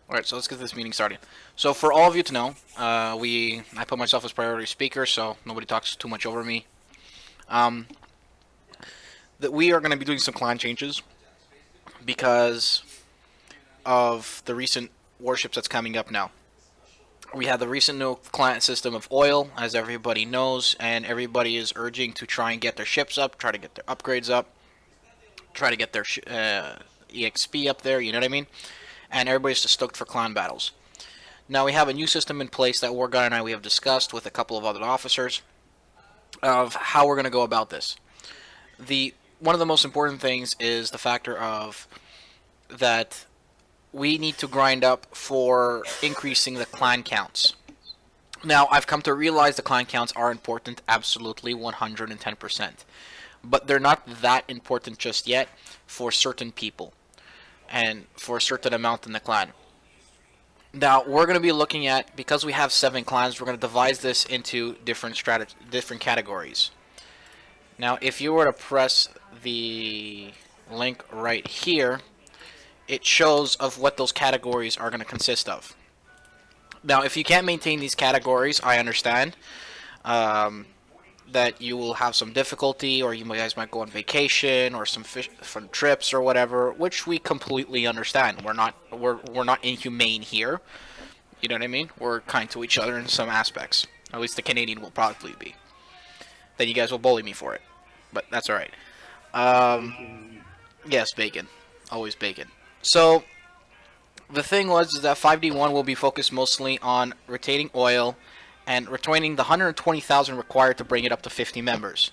Alright, so let's get this meeting started. So for all of you to know, I put myself as priority speaker, so nobody talks too much over me. Um, that we are going to be doing some clan changes because of the recent warships that's coming up now. We have the recent new clan system of oil, as everybody knows, and everybody is urging to try and get their ships up, try to get their upgrades up, try to get their EXP up there, you know what I mean? And everybody's just stoked for clan battles. Now we have a new system in place that Wargun and we have discussed with a couple of other officers of how we're going to go about this. One of the most important things is the factor of that we need to grind up for increasing the clan counts. Now, I've come to realize the clan counts are important, absolutely 110%. But they're not that important just yet for certain people and for a certain amount in the clan. Now, we're going to be looking at, because we have 7 clans, we're going to divide this into different categories. Now, if you were to press the link right here, it shows of what those categories are going to consist of. Now, if you can't maintain these categories, I understand that you will have some difficulty, or you guys might go on vacation or some trips or whatever, which we completely understand. We're not inhumane here. You know what I mean? We're kind to each other in some aspects. At least the Canadian will probably be. Then you guys will bully me for it, but that's all right. Yes, bacon, always bacon. So the thing was is that 5D1 will be focused mostly on retaining oil and retaining the 120,000 required to bring it up to 50 members.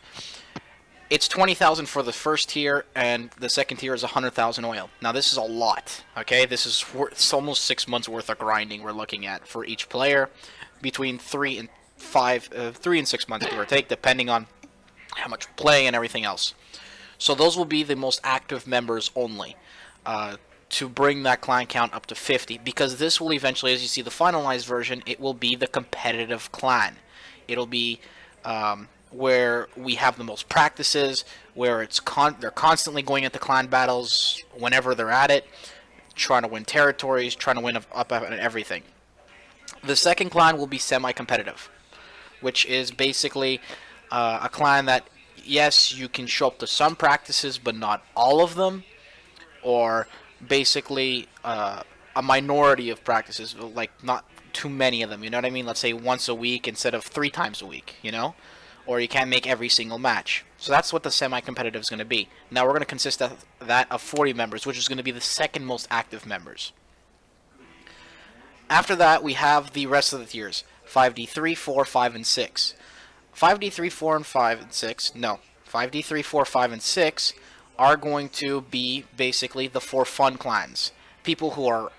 It's 20,000 for the first tier, and the second tier is 100,000 oil. Now this is a lot, okay? It's almost 6 months worth of grinding we're looking at for each player, between 3 and 6 months give or take, depending on how much play and everything else. So those will be the most active members only. To bring that clan count up to 50, because this will eventually, as you see the finalized version, it will be the competitive clan. It'll be where we have the most practices, where they're constantly going into clan battles whenever they're at it, trying to win territories, trying to win up at everything. The second clan will be semi-competitive, which is basically a clan that, yes, you can show up to some practices, but not all of them, or basically a minority of practices, like not too many of them, you know what I mean? Let's say once a week instead of 3 times a week, you know? Or you can't make every single match. So that's what the semi-competitive is going to be. Now we're going to consist of that of 40 members, which is going to be the second most active members. After that, we have the rest of the tiers. 5D3, 4, 5, and 6. 5D3, 4, and 5, and 6. No. 5D3, 4, 5, and 6 are going to be basically the 4 fun clans. People who are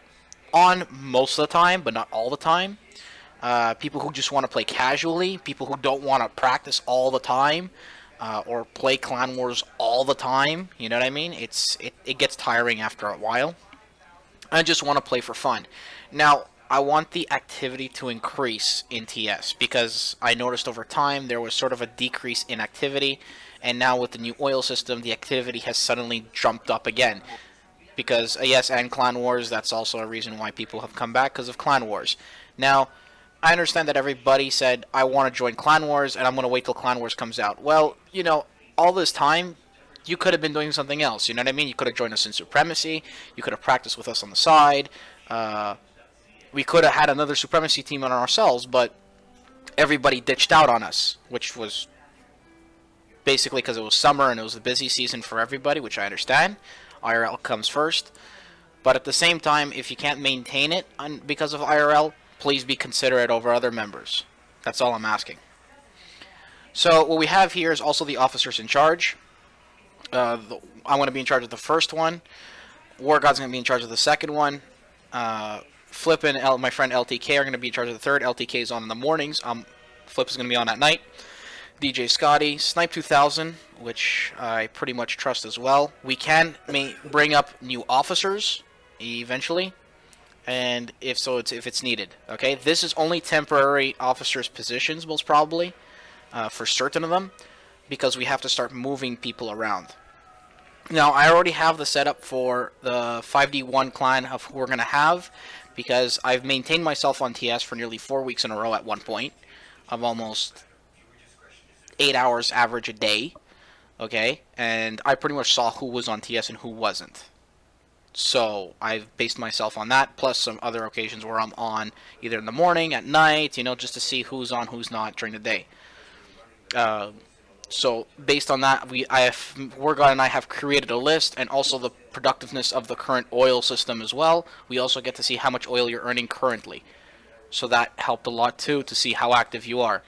on most of the time, but not all the time. People who just want to play casually. People who don't want to practice all the time. Or play Clan Wars all the time. You know what I mean? It gets tiring after a while. I just want to play for fun. Now, I want the activity to increase in TS, because I noticed over time there was sort of a decrease in activity, and now with the new oil system, the activity has suddenly jumped up again. Because, yes, and Clan Wars, that's also a reason why people have come back, because of Clan Wars. Now, I understand that everybody said, I want to join Clan Wars, and I'm going to wait till Clan Wars comes out. Well, you know, all this time, you could have been doing something else, you know what I mean? You could have joined us in Supremacy, you could have practiced with us on the side, we could have had another Supremacy team on ourselves, but everybody ditched out on us, which was basically because it was summer and it was the busy season for everybody, which I understand. IRL comes first. But at the same time, if you can't maintain it because of IRL, please be considerate over other members. That's all I'm asking. So what we have here is also the officers in charge. I'm going to be in charge of the first one. War God's going to be in charge of the second one. Flip and my friend LTK are going to be in charge of the third. LTK is on in the mornings. Flip is going to be on at night. DJ Scotty, Snipe 2000, which I pretty much trust as well. We can bring up new officers eventually, and if it's needed. Okay, this is only temporary officers' positions, most probably, for certain of them, because we have to start moving people around. Now, I already have the setup for the 5D1 clan of who we're going to have. because I've maintained myself on TS for nearly 4 weeks in a row at one point of almost 8 hours average a day, okay? And I pretty much saw who was on TS and who wasn't. So I've based myself on that, plus some other occasions where I'm on either in the morning, at night, just to see who's on, who's not during the day. So based on that, Wargod and I have created a list, and also the productiveness of the current oil system as well. We also get to see how much oil you're earning currently. So that helped a lot too, to see how active you are.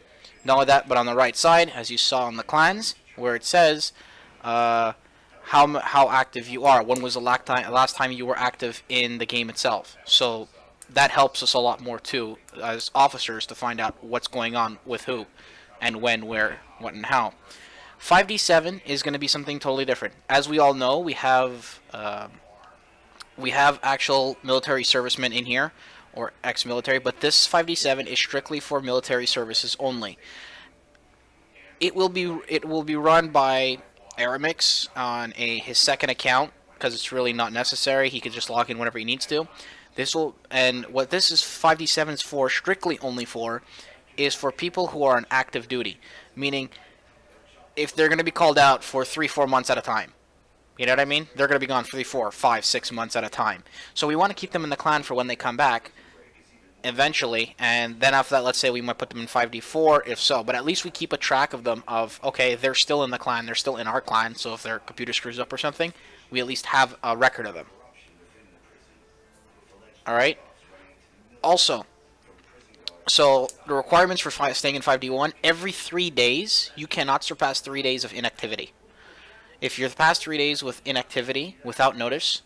Not only that, but on the right side, as you saw on the clans, where it says how active you are. When was the last time you were active in the game itself? So that helps us a lot more too, as officers, to find out what's going on with who, and when, where, what, and how. 5D7 is going to be something totally different. As we all know, we have actual military servicemen in here, or ex-military, but this 5D7 is strictly for military services only. It will be run by Aramix on his second account, because it's really not necessary. He can just log in whenever he needs to. What this is 5D7 is for, strictly only for, is for people who are on active duty, meaning if they're going to be called out for 3-4 months at a time. You know what I mean? They're going to be gone 3, 4, 5, 6 months at a time. So we want to keep them in the clan for when they come back eventually, and then after that, let's say we might put them in 5D4 if so, but at least we keep a track of them of, okay, they're still in the clan, they're still in our clan, so if their computer screws up or something, we at least have a record of them. Alright? Also, so the requirements for staying in 5D1, every 3 days, you cannot surpass 3 days of inactivity. If you're past 3 days with inactivity without notice,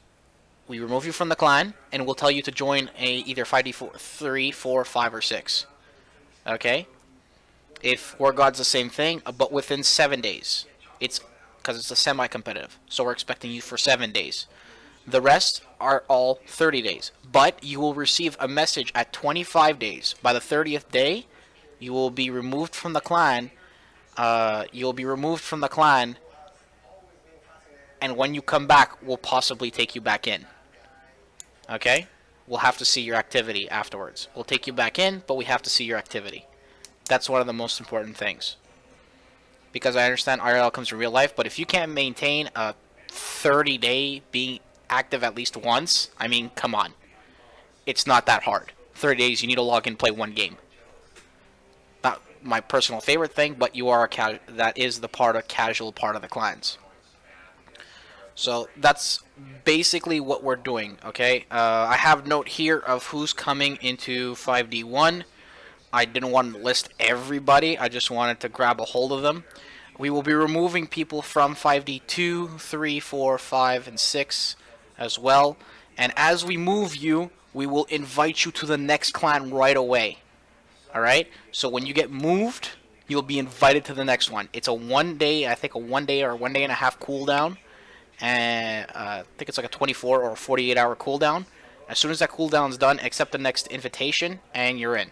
we remove you from the clan, and we'll tell you to join either 5D4, 3, 4, 5, or 6. Okay? If War God's the same thing, but within 7 days. Because it's a semi-competitive, so we're expecting you for 7 days. The rest are all 30 days. But you will receive a message at 25 days. By the 30th day, you will be removed from the clan. And when you come back, we'll possibly take you back in. Okay? We'll have to see your activity afterwards. We'll take you back in, but we have to see your activity. That's one of the most important things. Because I understand IRL comes from real life, but if you can't maintain a 30-day being active at least once, I mean, come on. It's not that hard. 30 days, you need to log in and play one game. Not my personal favorite thing, but you are that is the casual part of the clans. So that's basically what we're doing, okay? I have note here of who's coming into 5D1. I didn't want to list everybody. I just wanted to grab a hold of them. We will be removing people from 5D2, 3, 4, 5, and 6 as well. And as we move you, we will invite you to the next clan right away. Alright? So when you get moved, you'll be invited to the next one. It's a 1 day, I think a 1 day or 1 day and a half cooldown. And I think it's like a 24 or 48 hour cooldown. As soon as that cooldown's done, accept the next invitation, and you're in.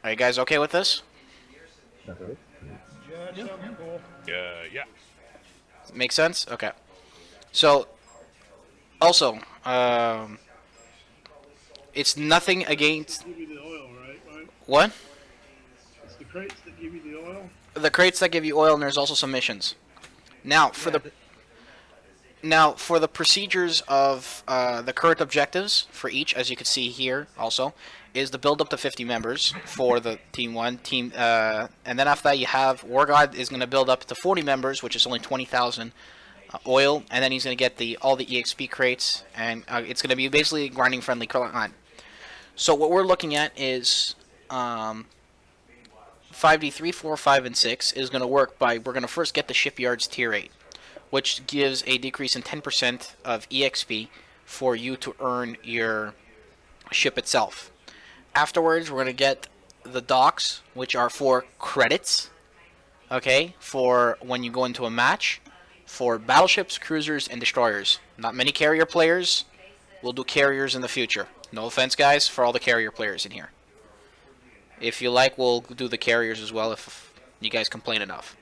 Are you guys okay with this? Yeah. Make sense? Okay. So, also, it's nothing against... Give you the oil, right? What? It's the crates that give you the oil? The crates that give you oil, and there's also some missions. Now, for the procedures of the current objectives for each, as you can see here also, is to build up to 50 members for the Team 1. And then after that, you have War God is going to build up to 40 members, which is only 20,000 oil. And then he's going to get all the EXP crates, and it's going to be basically a grinding-friendly clan. So what we're looking at is 5D3, 4, 5, and 6 is going to work by, we're going to first get the shipyard's tier 8, which gives a decrease in 10% of EXP for you to earn your ship itself. Afterwards, we're going to get the docks, which are for credits, okay, for when you go into a match, for battleships, cruisers, and destroyers. Not many carrier players. We'll do carriers in the future. No offense, guys, for all the carrier players in here. If you like, we'll do the carriers as well if you guys complain enough.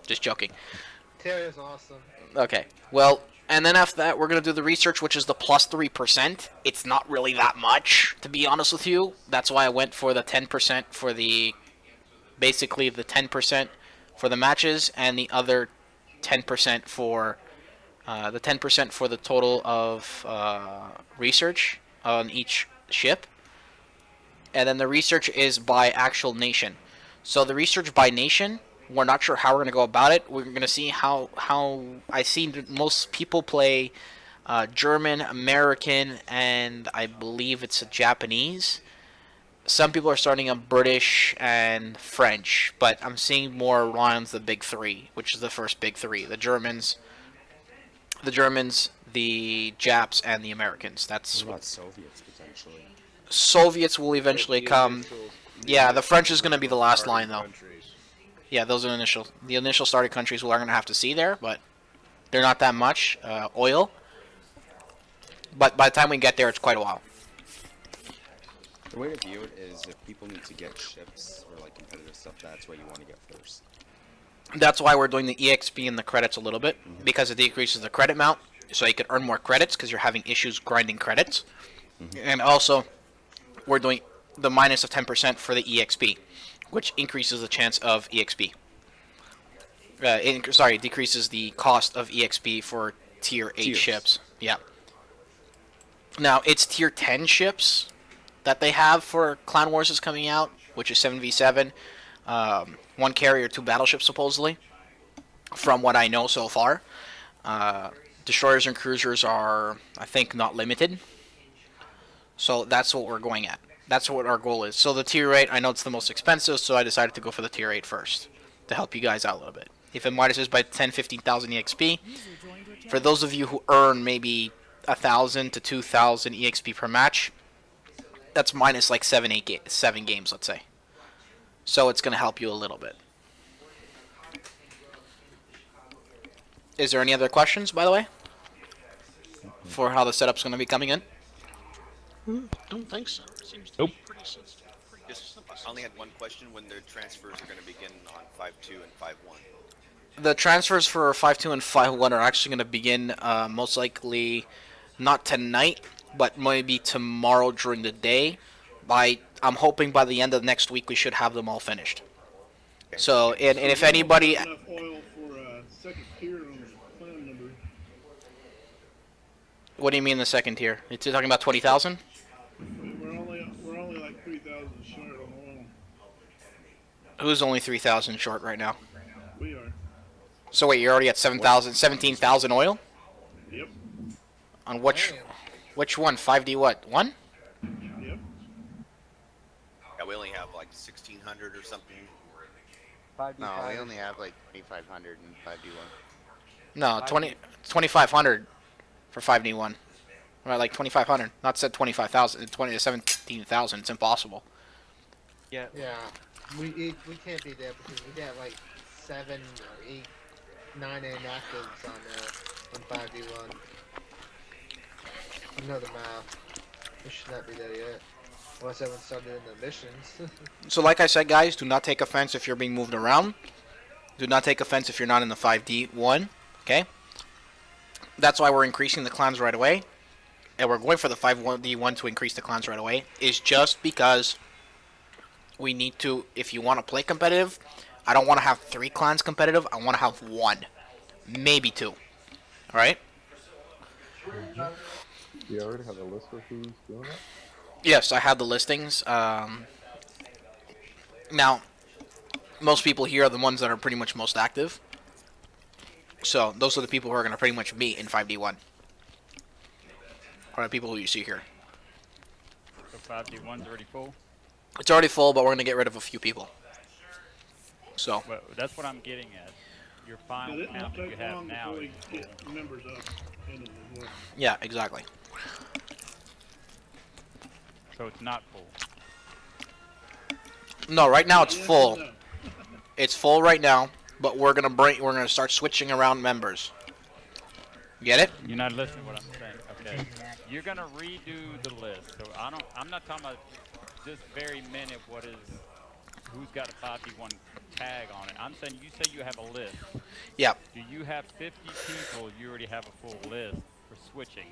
Just joking. Carrier's awesome. Okay. Well, And then after that, we're going to do the research, which is the plus 3%. It's not really that much, to be honest with you. That's why I went for the 10% for the, basically the 10% for the matches, and the other 10% for, the 10% for the total of research on each ship. And then the research is by actual nation. So the research by nation, we're not sure how we're going to go about it. We're going to see how I see most people play German, American, and I believe it's a Japanese. Some people are starting on British and French, but I'm seeing more around the big three, which is the first big three: the Germans, the Japs, and the Americans. That's What about Soviets potentially? Soviets will eventually come. Yeah, the French is going to be the last line, though. Countries. Yeah, those are the initial starting countries we are going to have to see there, but they're not that much oil. But by the time we get there, it's quite a while. The way to view it is if people need to get ships or like competitive stuff, that's what you want to get first. That's why we're doing the EXP and the credits a little bit, because it decreases the credit amount, so you can earn more credits because you're having issues grinding credits. And also, we're doing the minus of 10% for the EXP, which increases the chance of EXP. Decreases the cost of EXP for tier 8 Tiers. ships. Yeah. Now, it's tier 10 ships that they have for Clan Wars is coming out, which is 7v7. 1 carrier, 2 battleships, supposedly, from what I know so far. Destroyers and cruisers are, I think, not limited. So that's what we're going at. That's what our goal is. So the tier 8, I know it's the most expensive, so I decided to go for the tier 8 first, to help you guys out a little bit. If it minuses by 10, 15,000 EXP, for those of you who earn maybe 1,000 to 2,000 EXP per match, that's minus like 7 games, let's say. So it's going to help you a little bit. Is there any other questions, by the way, for how the setup's going to be coming in? Don't think so. Seems to Nope. be pretty simple. Just, I only had one question: when the transfers are going to begin on 5.2 and 5.1? The transfers for 5.2 and 5.1 are actually going to begin most likely not tonight, but maybe tomorrow during the day. I'm hoping by the end of next week we should have them all finished. So, and if anybody, Enough oil for a second tier on the clan number. what do you mean the second tier? You're talking about 20,000? We're only like 3,000 short on oil. Who's only 3,000 short right now? We are. So wait, you're already at 17,000 oil? Yep. On which one? 5D what? 1? Yep. Yeah, we only have like 1,600 or something. No, we only have like 2,500 and 5D1. No, 2,500 for 5D1. Right, like 2,500. Not said 25,000. 17,000. It's impossible. Yeah, we can't be there because we got like 7 or 8, 9 inactives on 5D1. I know the math. We should not be there yet. Unless everyone started doing the missions. So like I said, guys, do not take offense if you're being moved around. Do not take offense if you're not in the 5D1. Okay? That's why we're increasing the clans right away. And we're going for the 5D1 to increase the clans right away. Is just because we need to, if you want to play competitive, I don't want to have 3 clans competitive. I want to have 1. Maybe 2. Alright? Do you already have a list of who's doing it? Yes, I have the listings. Now, most people here are the ones that are pretty much most active. So, those are the people who are going to pretty much be in 5D1. Or the people who you see here. So 5D1's already full. It's already full, but we're going to get rid of a few people. So, Well, that's what I'm getting at. Your final But it won't count that you take have long now before we is get members up in it as well. yeah, exactly. so it's not full. No, right now it's Yes and full. no. It's full right now, but we're going to start switching around members. Get it? You're not listening to what I'm saying. Okay. You're gonna redo the list. So I'm not talking about this very minute what is who's got a 5v1 tag on it. I'm saying you say you have a list. Yeah. Do you have 50 people? You already have a full list for switching.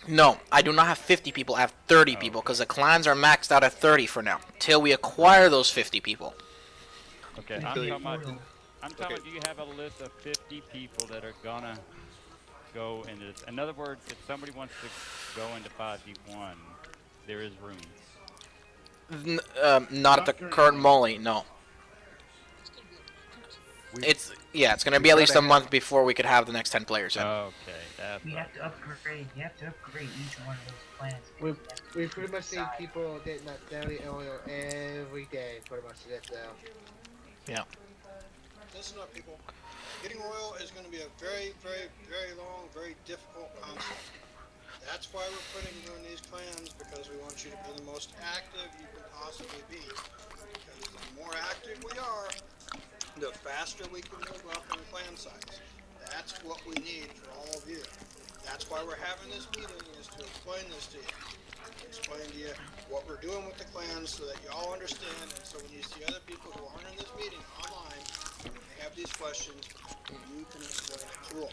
No, I do not have 50 people. I have 30 people because the clans are maxed out at 30 for now. Till we acquire those 50 people. Okay, I'm talking about, do you have a list of 50 people that are gonna go into this? In other words, if somebody wants to go into 5v1, there is room. Not at the current moly, no. It's gonna be at least a month before we could have the next 10 players in. Okay, that's You right. have to upgrade. You have to upgrade each one of those plans. We pretty much need people getting that daily oil every day, pretty much. That's Listen up, people. Getting oil is going to be a very, very, very long, very difficult concept. That's why we're putting you in these clans, because we want you to be the most active you can possibly be. Because the more active we are, the faster we can move up in the clan size. That's what we need for all of you. That's why we're having this meeting, is to explain this to you. Explain to you what we're doing with the clans so that you all understand, and so when you see other people who aren't in this meeting online, when they have these questions, you can explain it to them.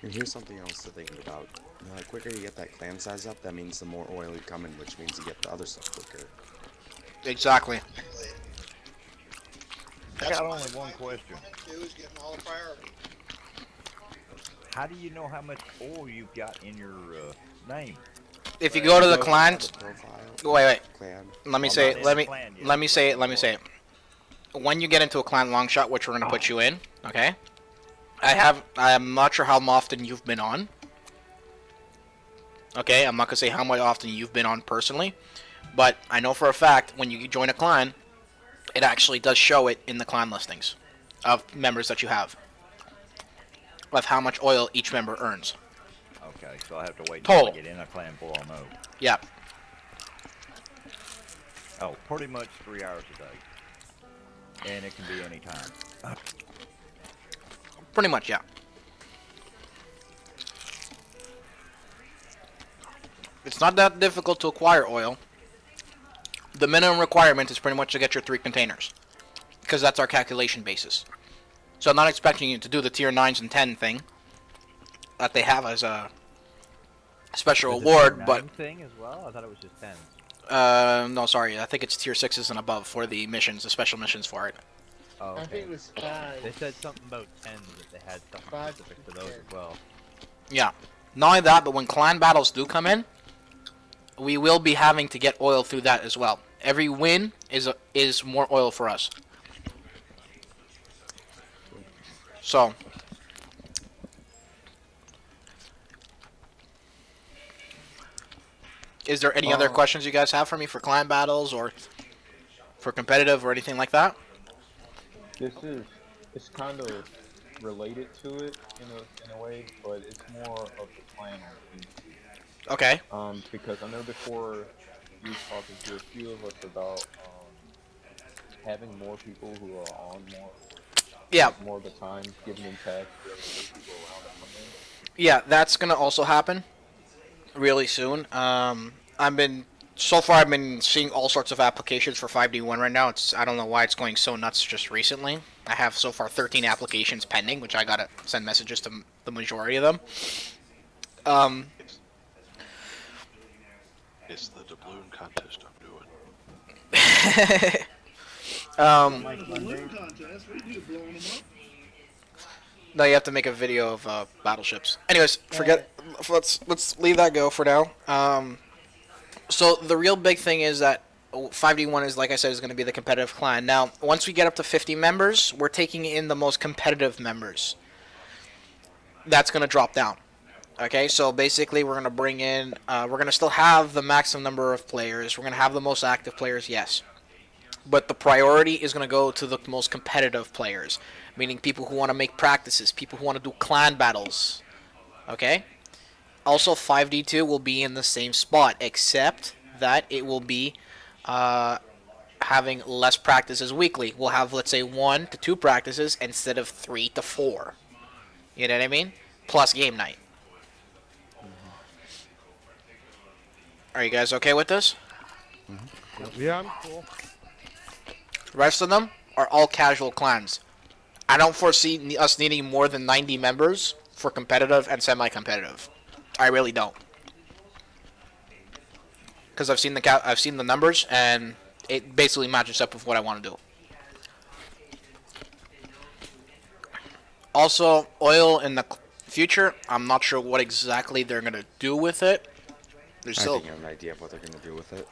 And here's something else to think about. The quicker you get that clan size up, that means the more oil you come in, which means you get the other stuff quicker. Exactly. I got only one question. Is getting all the priority. How do you know how much oil you've got in your name? If you go to the clans, Profile, wait. clan. Let me I'm say not it. in Let the me clan yet. let me say it. Let me say it. When you get into a clan long shot, which we're gonna put you in, okay? I am not sure how often you've been on. Okay, I'm not gonna say how much often you've been on personally, but I know for a fact when you join a clan, it actually does show it in the clan listings of members that you have, of how much oil each member earns. Okay, so I have to wait Total. until I get in a clan before I'll know. Yeah, Oh, pretty much 3 hours a day. And it can be any time. pretty much, yeah. It's not that difficult to acquire oil. The minimum requirement is pretty much to get your 3 containers, because that's our calculation basis. So I'm not expecting you to do the tier 9s and 10 thing that they have as a special Is it award, tier but 9 thing as well? I thought it was just 10. no, sorry, I think it's tier 6s and above for the missions, the special missions for it. Oh, I okay. think it was 5. They said something about 10 that they had something 5 specific to to those 10. as well. Yeah. Not only that, but when clan battles do come in, we will be having to get oil through that as well. Every win is more oil for us. So, is there any other questions you guys have for me for clan battles or for competitive or anything like that? It's kind of related to it in a way, but it's more of the plan on YouTube. Okay. Because I know before you was talking to a few of us about having more people who are on more of the time, giving them tasks, bringing people around to come in. Yeah, that's gonna also happen really soon. So far I've been seeing all sorts of applications for 5D1 right now. I don't know why it's going so nuts just recently. I have so far 13 applications pending, which I gotta send messages to the majority of them. It's the doubloon contest I'm doing. The balloon contest, we do blowing them up. No, you have to make a video of battleships. Anyways, forget. Let's leave that go for now. So the real big thing is that 5D1 is, like I said, is going to be the competitive clan. Now, once we get up to 50 members, we're taking in the most competitive members. That's going to drop down. Okay, so basically we're going to bring in, we're going to still have the maximum number of players. We're going to have the most active players, yes. But the priority is going to go to the most competitive players, meaning people who want to make practices, people who want to do clan battles. Okay? Also, 5D2 will be in the same spot, except that it will be having less practices weekly. We'll have, let's say, 1 to 2 practices instead of 3 to 4. You know what I mean? Plus game night. Are you guys okay with this? Yeah, I'm cool. The rest of them are all casual clans. I don't foresee us needing more than 90 members for competitive and semi-competitive. I really don't. Because I've seen the numbers, and it basically matches up with what I want to do. Also, oil in the future, I'm not sure what exactly they're going to do with it. I think I have an idea of what they're going to do with it.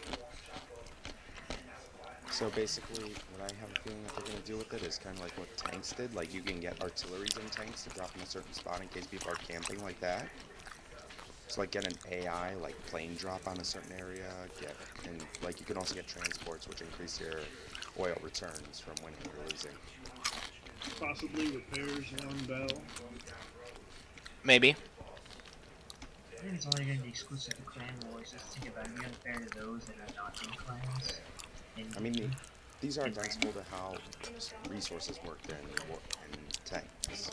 So basically, what I have a feeling that they're going to do with it is kind of like what tanks did. Like, you can get artilleries in tanks to drop in a certain spot in case people are camping like that. So, like, get an AI, like, plane drop on a certain area, and, like, you can also get transports, which increase your oil returns from winning or losing. Possibly repairs on battle. Maybe. I think it's only going to be exclusive to clan wars. Just think about it, be unfair to those that are not in clans. I mean, these are identical to how resources work in tanks.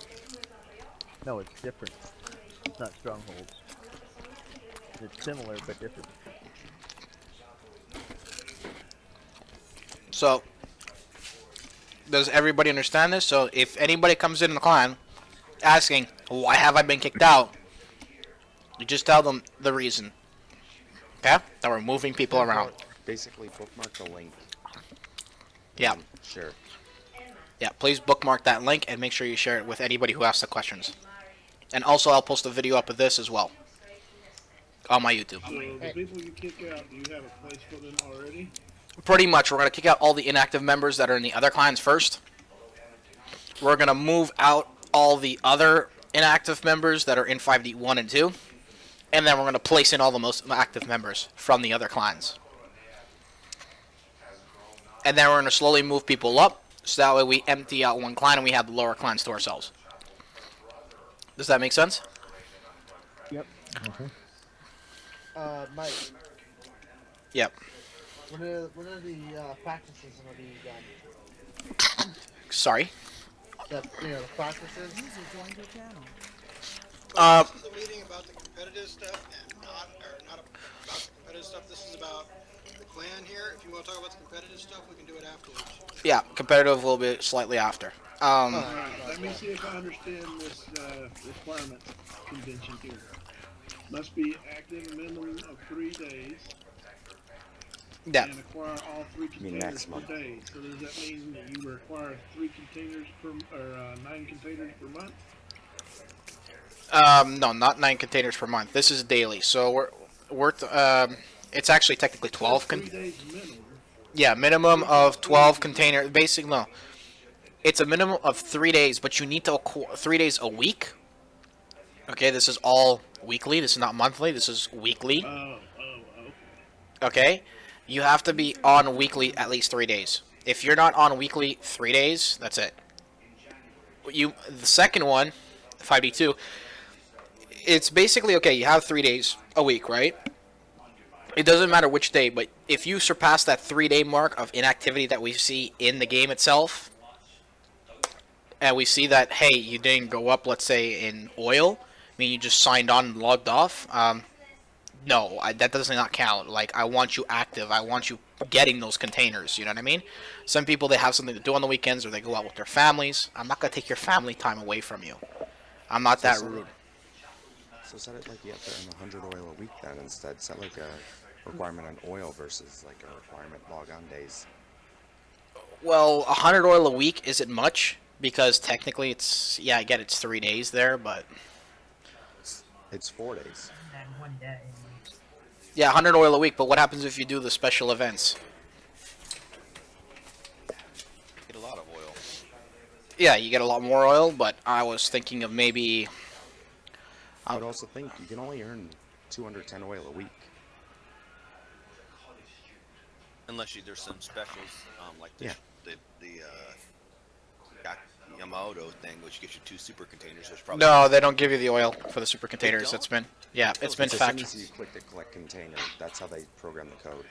No, it's different. It's not strongholds. It's similar, but different. So, does everybody understand this? So, if anybody comes in the clan asking, why have I been kicked out? You just tell them the reason. Okay? That we're moving people around. Basically, bookmark the link. Yeah. Sure. Yeah, please bookmark that link and make sure you share it with anybody who asks the questions. And also, I'll post a video up of this as well on my YouTube. So the people you kick out, do you have a place for them already? Pretty much, we're going to kick out all the inactive members that are in the other clans first. We're going to move out all the other inactive members that are in 5D1 and 2. And then we're going to place in all the most active members from the other clans. And then we're going to slowly move people up, so that way we empty out one clan and we have the lower clans to ourselves. Does that make sense? Yep. Mike. Yep. When are the practices going to be done? Sorry? The practices? This is a meeting about the competitive stuff, and not about the competitive stuff. This is about the clan here. If you want to talk about the competitive stuff, we can do it afterwards. Yeah, competitive will be slightly after. Alright, let me see if I understand this requirement convention here. Must be active a minimum of 3 days. Yeah. And acquire all 3 containers per day. So does that mean that you require 3 containers or 9 containers per month? No, not 9 containers per month. This is daily, so it's actually technically 12. 3 days minimum. Yeah, minimum of 12 containers. No, it's a minimum of 3 days, but you need to 3 days a week. Okay, this is all weekly. This is not monthly. This is weekly. Okay, you have to be on weekly at least 3 days. If you're not on weekly 3 days, that's it. The second one, 5D2. It's basically, okay, you have 3 days a week, right? It doesn't matter which day, but if you surpass that 3-day mark of inactivity that we see in the game itself, and we see that, hey, you didn't go up, let's say, in oil, I mean, you just signed on and logged off, no, that does not count. Like, I want you active. I want you getting those containers, you know what I mean? Some people, they have something to do on the weekends, or they go out with their families. I'm not going to take your family time away from you. I'm not that rude. So set it like you have to earn 100 oil a week then instead. Set like a requirement on oil versus like a requirement log on days. Well, 100 oil a week isn't much because technically it's, yeah, I get it's 3 days there, but it's 4 days. And 1 day. Yeah, 100 oil a week, but what happens if you do the special events? Get a lot of oil. Yeah, you get a lot more oil, but I was thinking of maybe... I would also think you can only earn 210 oil a week. Unless there's some specials, like the Yamato thing, which gives you 2 super containers. There's probably No, they don't give you the oil for the super containers. It's been, yeah, it's been As factored. soon as you click the collect container, that's how they program the code.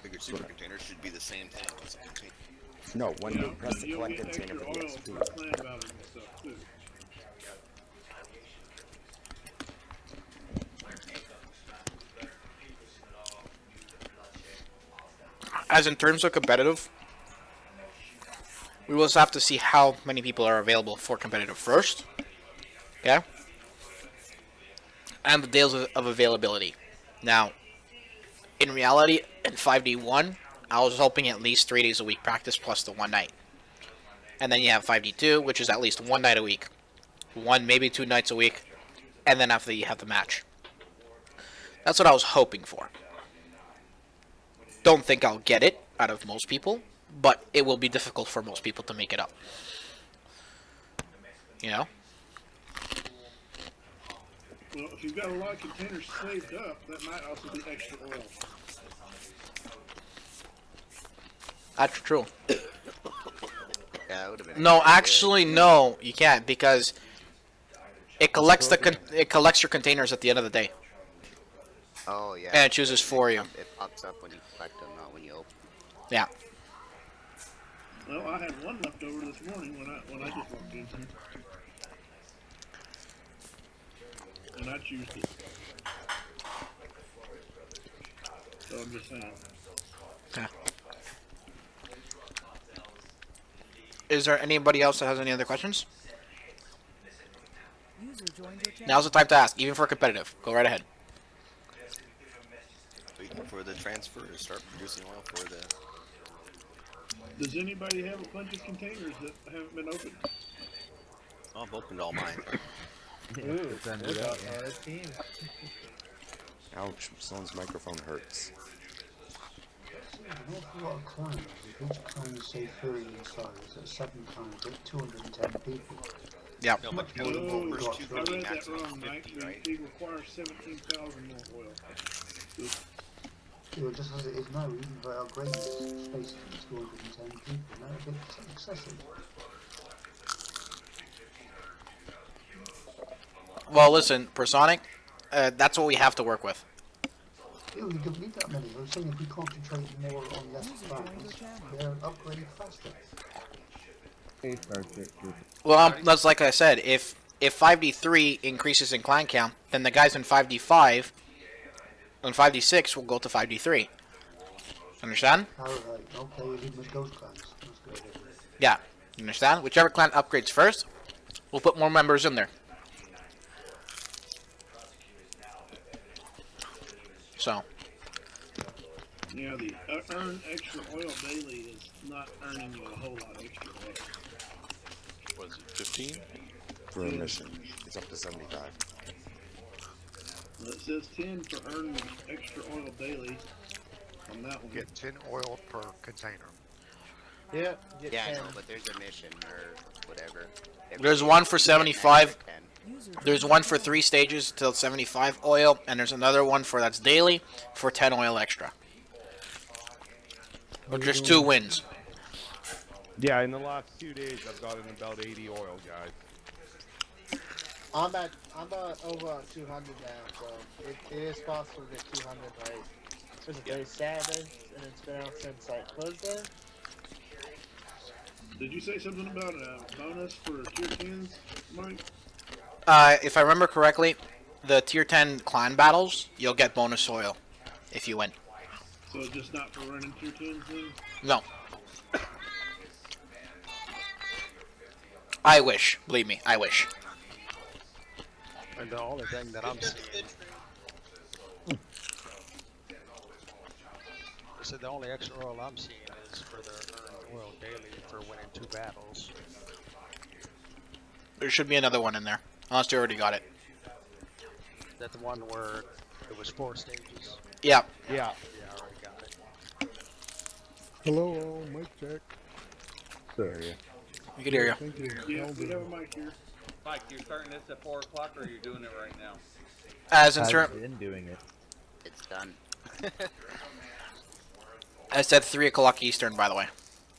Figured super containers should be the same thing as a container. No, when you press the You'll collect get container for the extra oil XP. for clan battles and stuff too. As in terms of competitive, We will also have to see how many people are available for competitive first. Okay? And the days of availability. Now, in reality, in 5D1, I was hoping at least 3 days a week practice plus the one night. And then you have 5D2, which is at least one night a week. One, maybe 2 nights a week. And then after you have the match. That's what I was hoping for. Don't think I'll get it out of most people, but it will be difficult for most people to make it up. You know? Well, if you've got a lot of containers saved up, that might also be extra oil. That's true. Yeah, that would have been. No, actually, no, you can't because it collects it collects your containers at the end of the day. Oh yeah. And it chooses for you. It pops up when you collect them, not when you open. Yeah. Well, I had one left over this morning when I just walked in here. And I choose it. So I'm just saying. Okay. Is there anybody else that has any other questions? Now's the time to ask, even for competitive. Go right ahead. Waiting for the transfer to start producing oil for the. Does anybody have a bunch of containers that haven't been opened? Oh, I've opened all mine. Ooh, team. Ouch, someone's microphone hurts. An awful lot of climbers. Each climb is say 30 in size. At 7 climbs, that's 210 people. Yeah. No, but Oh, I first two read really that maximum wrong, Mike. 50, right? They require 17,000 more oil. Yeah, just as it is now, even by our greatest space, it's 210 people. Now a bit excessive. Well, listen, Personic, that's what we have to work with. Yeah, we don't need that many. I was saying if we concentrate more on less plans, they're upgraded faster. Well, that's like I said. If 5D3 increases in clan count, then the guys in 5D5 and 5D6 will go to 5D3. Understand? Alright, okay, leave with those clans. That's good. Yeah. You understand? Whichever clan upgrades first, we'll put more members in there. So. Yeah, the earn extra oil daily is not earning you a whole lot extra oil. Was it 15? For a mission, it's up to 75. Well, it says 10 for earning extra oil daily on that one. Get 10 oil per container. Yeah, Yeah, I know, but there's a mission or whatever. There's one for 75. There's one for 3 stages till 75 oil, and there's another one for that's daily for 10 oil extra. Or just 2 wins. Yeah, in the last 2 days, I've gotten about 80 oil, guys. I'm at over 200 now, so it is possible to get 200 right. It's very Saturday, and it's been out since like Thursday. Did you say something about a bonus for tier 10s, Mike? If I remember correctly, the tier 10 clan battles, you'll get bonus oil if you win. So just not for running tier 10s then? No. I wish. Believe me, I wish. And the only thing that I'm seeing. So the only extra oil I'm seeing is for the earned oil daily for winning 2 battles. There should be another one in there, unless you already got it. Is that the one where it was 4 stages? Yeah. Yeah. Yeah, I already got it. Hello, mic check. Sorry. We can hear you. Thank you. Yeah, we have a mic here. Mike, you're starting this at 4 o'clock, or are you doing it right now? As in turn, been doing it. It's done. I said 3 o'clock Eastern, by the way.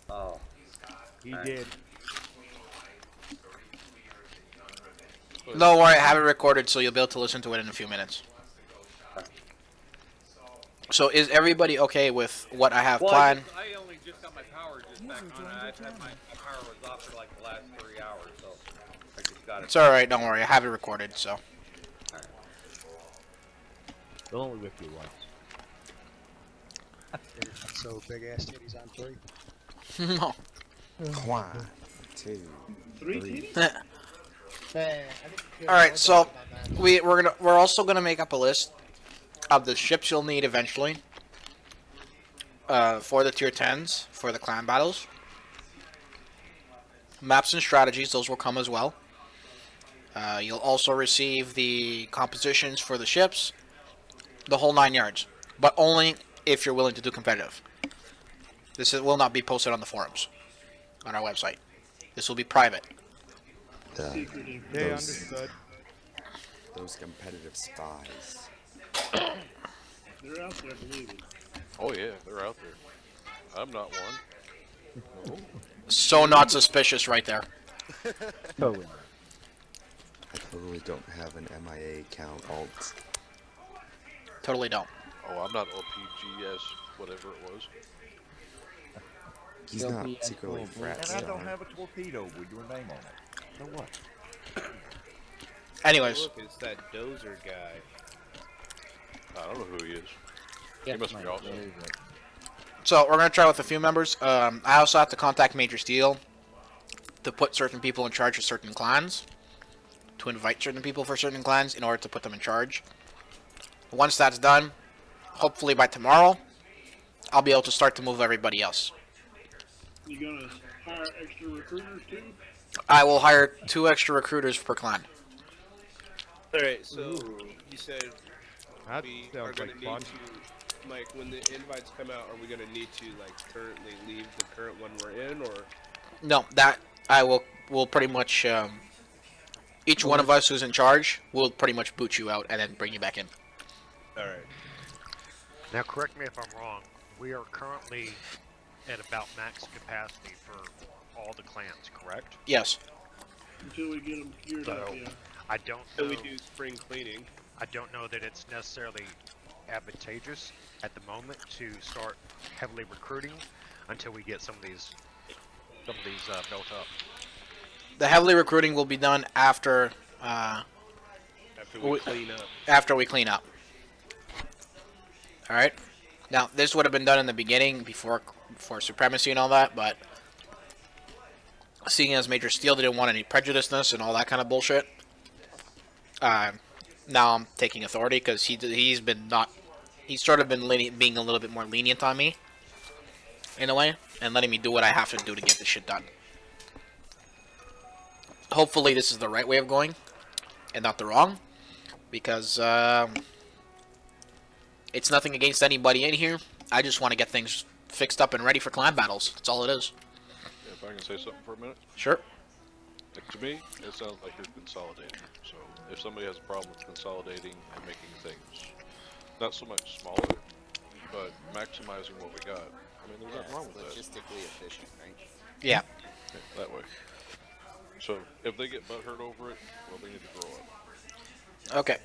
Oh. He did. Don't worry, I have it recorded, so you'll be able to listen to it in a few minutes. So is everybody okay with what I have planned? I only just got my power just back on. I've had my power was off for like the last 3 hours, so I just got it. It's alright, don't worry, I have it recorded, so. They'll only whip you once. So big ass titties on 3. No. One, two, Three three. titties? Man, I need to kill All right, both so of my match. we're also gonna make up a list of the ships you'll need eventually for the tier 10s for the clan battles. Maps and strategies, those will come as well. You'll also receive the compositions for the ships, the whole 9 yards, but only if you're willing to do competitive. Will not be posted on the forums on our website. This will be private. Secretive. Okay, Those, understood. those competitive spies. They're out there, believe it. Oh yeah, they're out there. I'm not one. No. So not suspicious right there. Totally. I totally don't have an MIA account alt. Totally don't. Oh, I'm not OPGS, whatever it was. He's not secretly And frat I don't star. have a torpedo with your name on it. So what? Anyways, Look, it's that dozer guy. I don't know who he is. Yeah, He must be awesome. so we're gonna try with a few members. I also have to contact Major Steel to put certain people in charge of certain clans, to invite certain people for certain clans in order to put them in charge. Once that's done, hopefully by tomorrow, I'll be able to start to move everybody else. You gonna hire extra recruiters too? I will hire 2 extra recruiters per clan. Alright, so you said That we sounds are going like to fun. need to, Mike, when the invites come out, are we going to need to, like, currently leave the current one we're in, or? No, that I will pretty much each one of us who's in charge will pretty much boot you out and then bring you back in. Alright. Now, correct me if I'm wrong. We are currently at about max capacity for all the clans, correct? Yes. Until we get them geared up, yeah. I don't So know. we do spring cleaning. I don't know that it's necessarily advantageous at the moment to start heavily recruiting until we get some of these built up. The heavily recruiting will be done after After we clean up. After we clean up. All right. Now this would have been done in the beginning before supremacy and all that, but seeing as Major Steel didn't want any prejudiceness and all that kind of bullshit, now I'm taking authority because he's sort of been being a little bit more lenient on me in a way and letting me do what I have to do to get this shit done. Hopefully this is the right way of going and not the wrong, because it's nothing against anybody in here. I just want to get things fixed up and ready for clan battles. That's all it is. If I can say something for a minute. Sure. To me, it sounds like you're consolidating. So if somebody has a problem with consolidating and making things not so much smaller, but maximizing what we got, I mean, there's nothing wrong with that. Logistically efficient, right? Yeah. That way. So if they get butthurt over it, well, they need to grow up. Okay.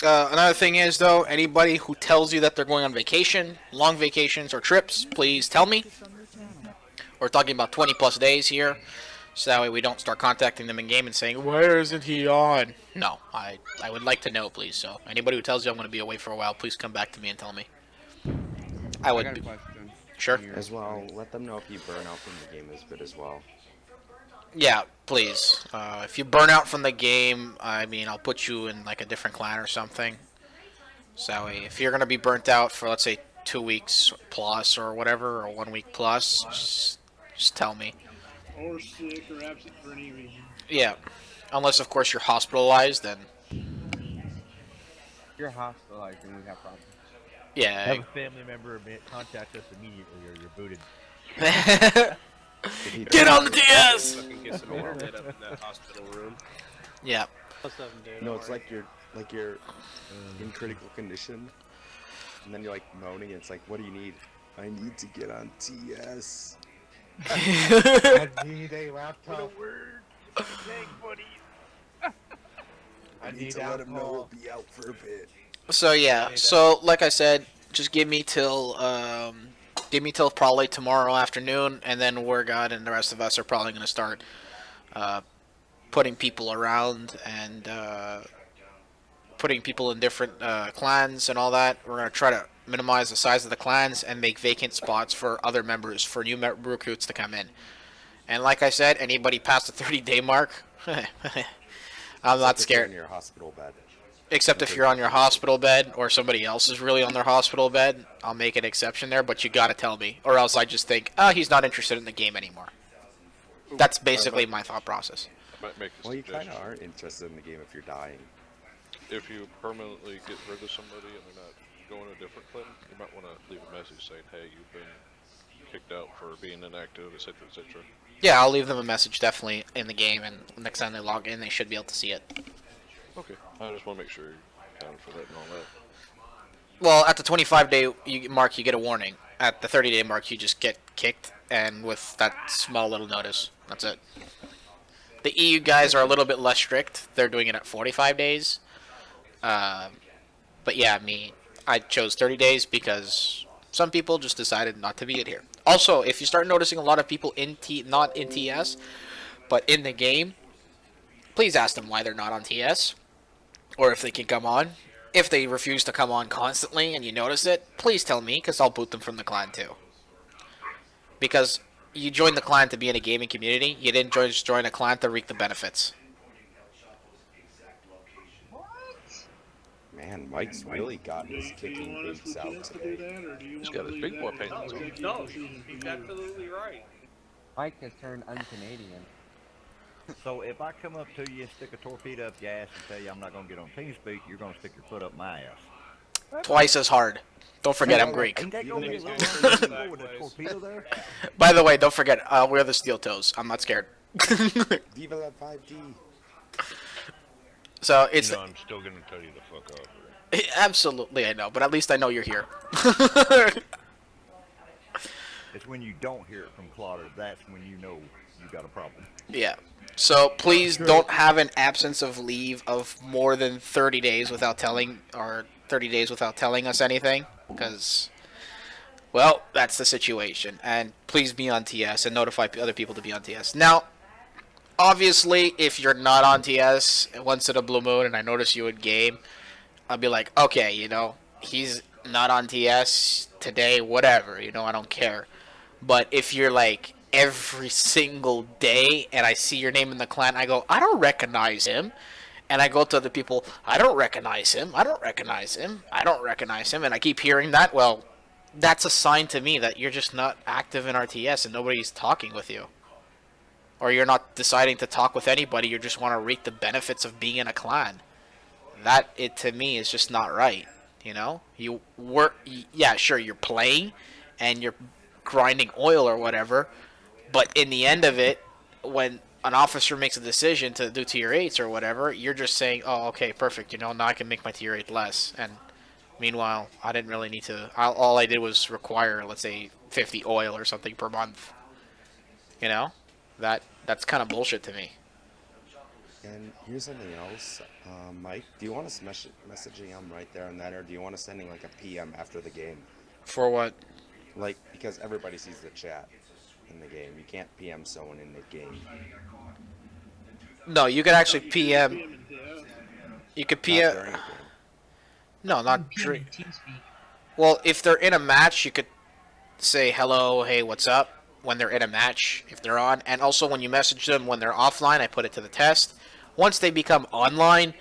Another thing is, though, anybody who tells you that they're going on vacation, long vacations or trips, please tell me. We're talking about 20 plus days here, so that way we don't start contacting them in game and saying, "Where isn't he on?" No, I would like to know, please. So anybody who tells you I'm going to be away for a while, please come back to me and tell me. I would. got a question. Sure. As well, let them know if you burn out from the game is good as well. Yeah, please. If you burn out from the game, I mean, I'll put you in like a different clan or something. So if you're gonna be burnt out for, let's say, 2 weeks plus or whatever, or 1 week plus, just tell me. Or sick or absent for any reason. Yeah, unless of course you're hospitalized, then You're hospitalized and we have problems. yeah. Have a family member contact us immediately or you're booted. Get on the DS! Fucking get some internet up in that hospital room. Yeah. No, it's like you're in critical condition, and then you're like moaning. And it's like, what do you need? I need to get on TS. I need a laptop. I need to let him know we'll be out for a bit. So yeah, so like I said, just give me till probably tomorrow afternoon, and then Wargod and the rest of us are probably going to start putting people around and putting people in different clans and all that. We're going to try to minimize the size of the clans, and make vacant spots for other members, for new recruits to come in. And like I said, anybody past the 30-day mark, I'm not Except if you're scared. in your hospital bed. Except if you're on your hospital bed or somebody else is really on their hospital bed, I'll make an exception there, but you gotta tell me. Or else I just think, oh, he's not interested in the game anymore. That's basically my thought process. I might make a Well, you suggestion. kind of aren't interested in the game if you're dying. If you permanently get rid of somebody and they're not going to a different clan, you might want to leave a message saying, hey, you've been kicked out for being inactive, etc., etc. Yeah, I'll leave them a message definitely in the game, and next time they log in, they should be able to see it. Okay, I just want to make sure you accounted for that and all that. Well, at the 25-day mark, you get a warning. At the 30-day mark, you just get kicked, and with that small little notice, that's it. The EU guys are a little bit less strict. They're doing it at 45 days. But yeah, I chose 30 days because some people just decided not to be it here. Also, if you start noticing a lot of people not in TS, but in the game, please ask them why they're not on TS, or if they can come on. If they refuse to come on constantly and you notice it, please tell me, because I'll boot them from the clan too. Because you joined the clan to be in a gaming community, you didn't just join a clan to reap the benefits. Man, Mike's really got his kicking boots out today. He's got his big boy pants on. No, he's absolutely right. Mike has turned un-Canadian. So if I come up to you and stick a torpedo up your ass and tell you I'm not going to get on TeamSpeak, you're going to stick your foot up my ass. Twice as hard. Don't forget I'm Greek. Ain't that going to be a little uncomfortable with a torpedo there? By the way, don't forget, I'll wear the steel toes. I'm not scared. Viva la 5D. So it's. I'm still gonna tell you to fuck off. Absolutely, I know, but at least I know you're here. It's when you don't hear it from Clotter, that's when you know you got a problem. Yeah. So please don't have an absence of leave of more than 30 days without telling, or 30 days without telling us anything, because, well, that's the situation. And please be on TS and notify other people to be on TS. Now, obviously, if you're not on TS once in a blue moon and I notice you in game, I'll be like, okay, he's not on TS today, whatever, I don't care. But if you're like every single day and I see your name in the clan, I go, I don't recognize him. And I go to other people, I don't recognize him, I don't recognize him, I don't recognize him. And I keep hearing that, well, that's a sign to me that you're just not active in RTS and nobody's talking with you. Or you're not deciding to talk with anybody, you just want to reap the benefits of being in a clan. That, to me, is just not right, You work, yeah, sure, you're playing, and you're grinding oil or whatever, but in the end of it, when an officer makes a decision to do tier 8s or whatever, you're just saying, oh, okay, perfect, now I can make my tier 8 less, and meanwhile, I didn't really need to, all I did was require, let's say, 50 oil or something per month, That's kind of bullshit to me. And here's something else, Mike. Do you want us messaging him right there and then, or do you want us sending like a PM after the game? For what? Like, because everybody sees the chat in the game. You can't PM someone in the game. No, you can actually PM. You could PM. No, not during. Well, if they're in a match, you could say hello, hey, what's up? When they're in a match, if they're on, and also when you message them when they're offline, I put it to the test. Once they become online,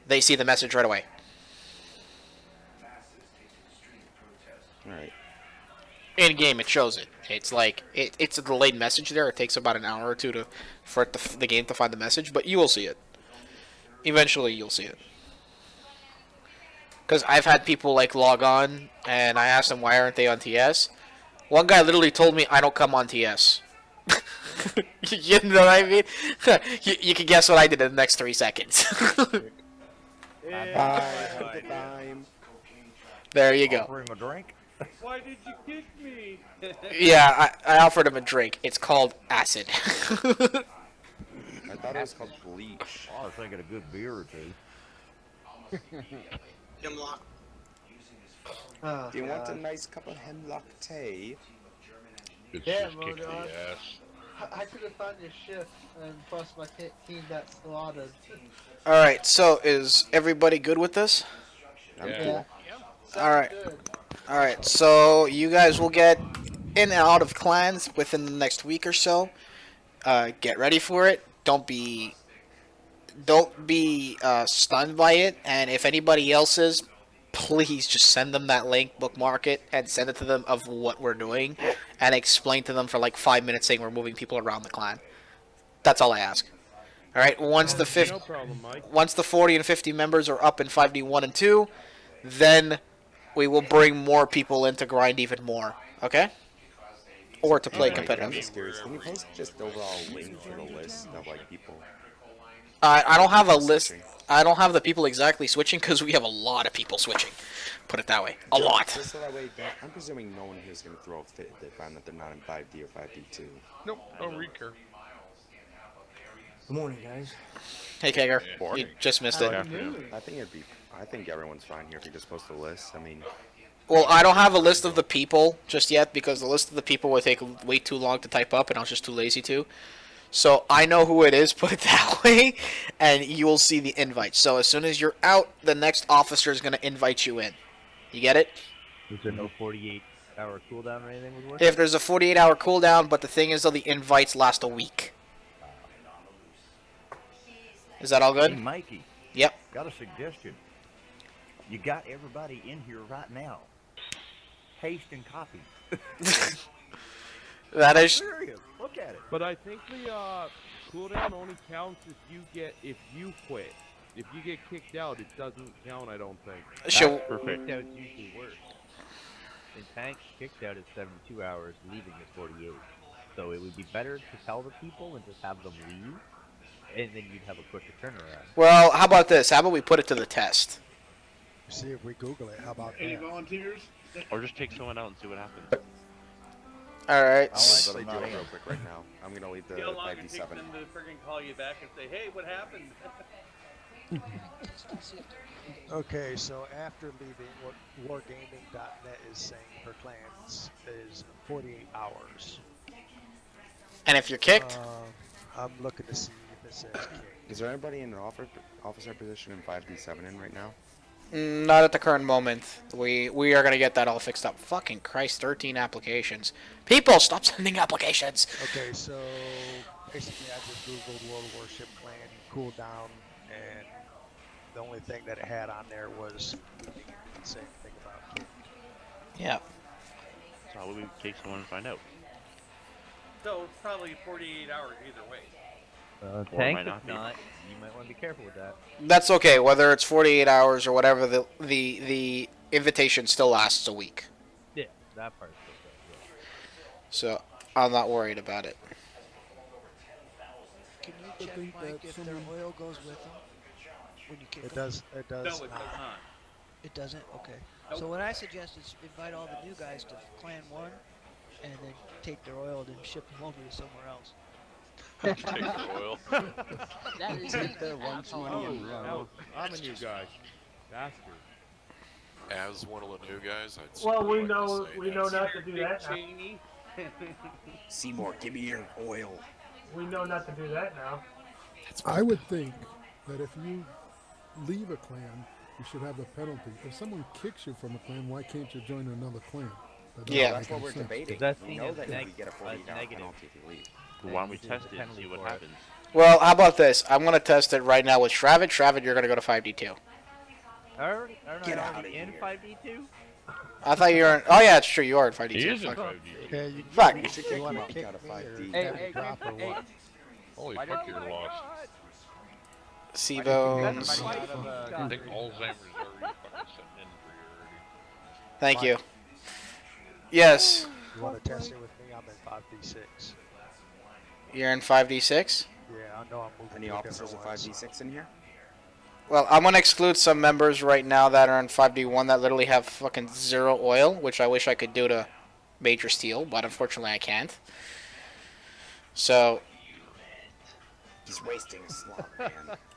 they see the message right away. Alright. In game, it shows it. It's like it's a delayed message there. It takes about an hour or two for the game to find the message, but you will see it. Eventually, you'll see it. Because I've had people like log on, and I asked them why aren't they on TS. One guy literally told me I don't come on TS. You know what I mean? you can guess what I did in the next 3 seconds. There you go. Offer him a drink? Why did you kick me? Yeah, I offered him a drink. It's called acid. I thought it was called bleach. I was thinking a good beer or two. Hemlock. Do you want a nice cup of hemlock tea? Yeah, Modon. I could have found your shift, and plus my team got slaughtered. Alright, so is everybody good with this? I'm Yeah. cool. Alright. All right, so you guys will get in and out of clans within the next week or so. Get ready for it. Don't be stunned by it. And if anybody else is, please just send them that link, bookmark it, and send it to them of what we're doing, and explain to them for like 5 minutes saying we're moving people around the clan. That's all I ask. All right. No problem, Mike. Once the 40 and 50 members are up in 5D1 and 2, then we will bring more people in to grind even more. Okay? Or to play Mike, I'm competitive. just curious. Can you post just overall link for the list of like people? I don't have a list. Switching. I don't have the people exactly switching because we have a lot of people switching. Put it that way. A lot. Just so that way, I'm presuming no one here is going to throw a fit if they find that they're not in 5D or 5D2. Nope, I don't really care. Good morning, guys. Hey, Kager. Morning. You just missed it. I think everyone's fine here if you just post a list. I mean, Well, I don't have a list of the people just yet because the list of the people would take way too long to type up, and I was just too lazy to. So I know who it is, put it that way, and you will see the invite. So as soon as you're out, the next officer is going to invite you in. You get it? Is there no 48-hour cooldown or anything with work? If there's a 48-hour cooldown, but the thing is, though, the invites last a week. Is that all good? Hey, Mikey. Yep. Got a suggestion. You got everybody in here right now. Paste and copy. That is. Serious. Look at it. But I think the cooldown only counts if you quit. If you get kicked out, it doesn't count. I don't think. Sure. Kicked out is usually worse. In tanks, kicked out is 72 hours, leaving is 48. So it would be better to tell the people and just have them leave, and then you'd have a quicker turnaround. Well, how about this? How about we put it to the test? See if we Google it. How about Any that? volunteers? Or just take someone out and see what happens. All right. I'll actually do it real quick right now. I'm gonna leave the See how long it takes 5D7. them to friggin' call you back and say, hey, what happened? Okay, so after leaving, what wargaming.net is saying for clans is 48 hours. And if you're kicked? I'm looking to see if it says kicked. Is there anybody in an officer position in 5D7 in right now? Not at the current moment. We are gonna get that all fixed up. Fucking Christ, 13 applications. People, stop sending applications. Okay, so basically I just googled World Warship Clan cooldown, and the only thing that it had on there was leaving. It didn't say anything about kicked. Yeah. So how would we take someone and find out? So it's probably 48 hours either way. Tank, might not if be. not, you might want to be careful with that. That's okay. Whether it's 48 hours or whatever, the invitation still lasts a week. Yeah, that part's okay. Yeah. So I'm not worried about it. Can you check, Mike, if their oil goes with them when you kick It them? does. It does. No, it does not. It doesn't? Okay. Nope. So what I suggest is invite all the new guys to Clan 1 and then take their oil and ship them over to somewhere else. Take the oil. That is the 120 and Oh, I'm a new guy. Bastard. As one of the new guys, I'd Well, we like to know say we know that's- not to do that now. Cheney. Seymour, give me your oil. We know not to do that now. I would think that if you leave a clan, you should have the penalty. If someone kicks you from a clan, why can't you join another clan? That doesn't Yeah. That's make what any we're sense. debating. That's We seen know as that neg- we get a 48-hour negative. penalty if you leave. Why don't we There's a test it and penalty see what for it. happens? Well, how about this? I'm gonna test it right now with Shravid. Shravid, you're gonna go to 5D2. Aren't Get I outta already in here. 5D2? I thought you were in. Oh yeah, it's true. You are in 5D2. He is in Fuck. 5D. Yeah, you, Fuck. You should kick you want him to kick out of me or 5D. Hey, have hey, a drop or hey. what? Holy Why fuck, don't- you're lost. C-Bones. That's I out of, think Alzheimer's already fucking setting in for you already. Thank you. Yes. You want to test it with me? I'm in 5D6. You're in 5D6? Yeah, I know I'm moving. Any to officers different of ones. 5D6 in here? Well, I'm gonna exclude some members right now that are in 5D1 that literally have fucking 0 oil, which I wish I could do to Major Steel, but unfortunately I can't. So, He's wasting a slot, man.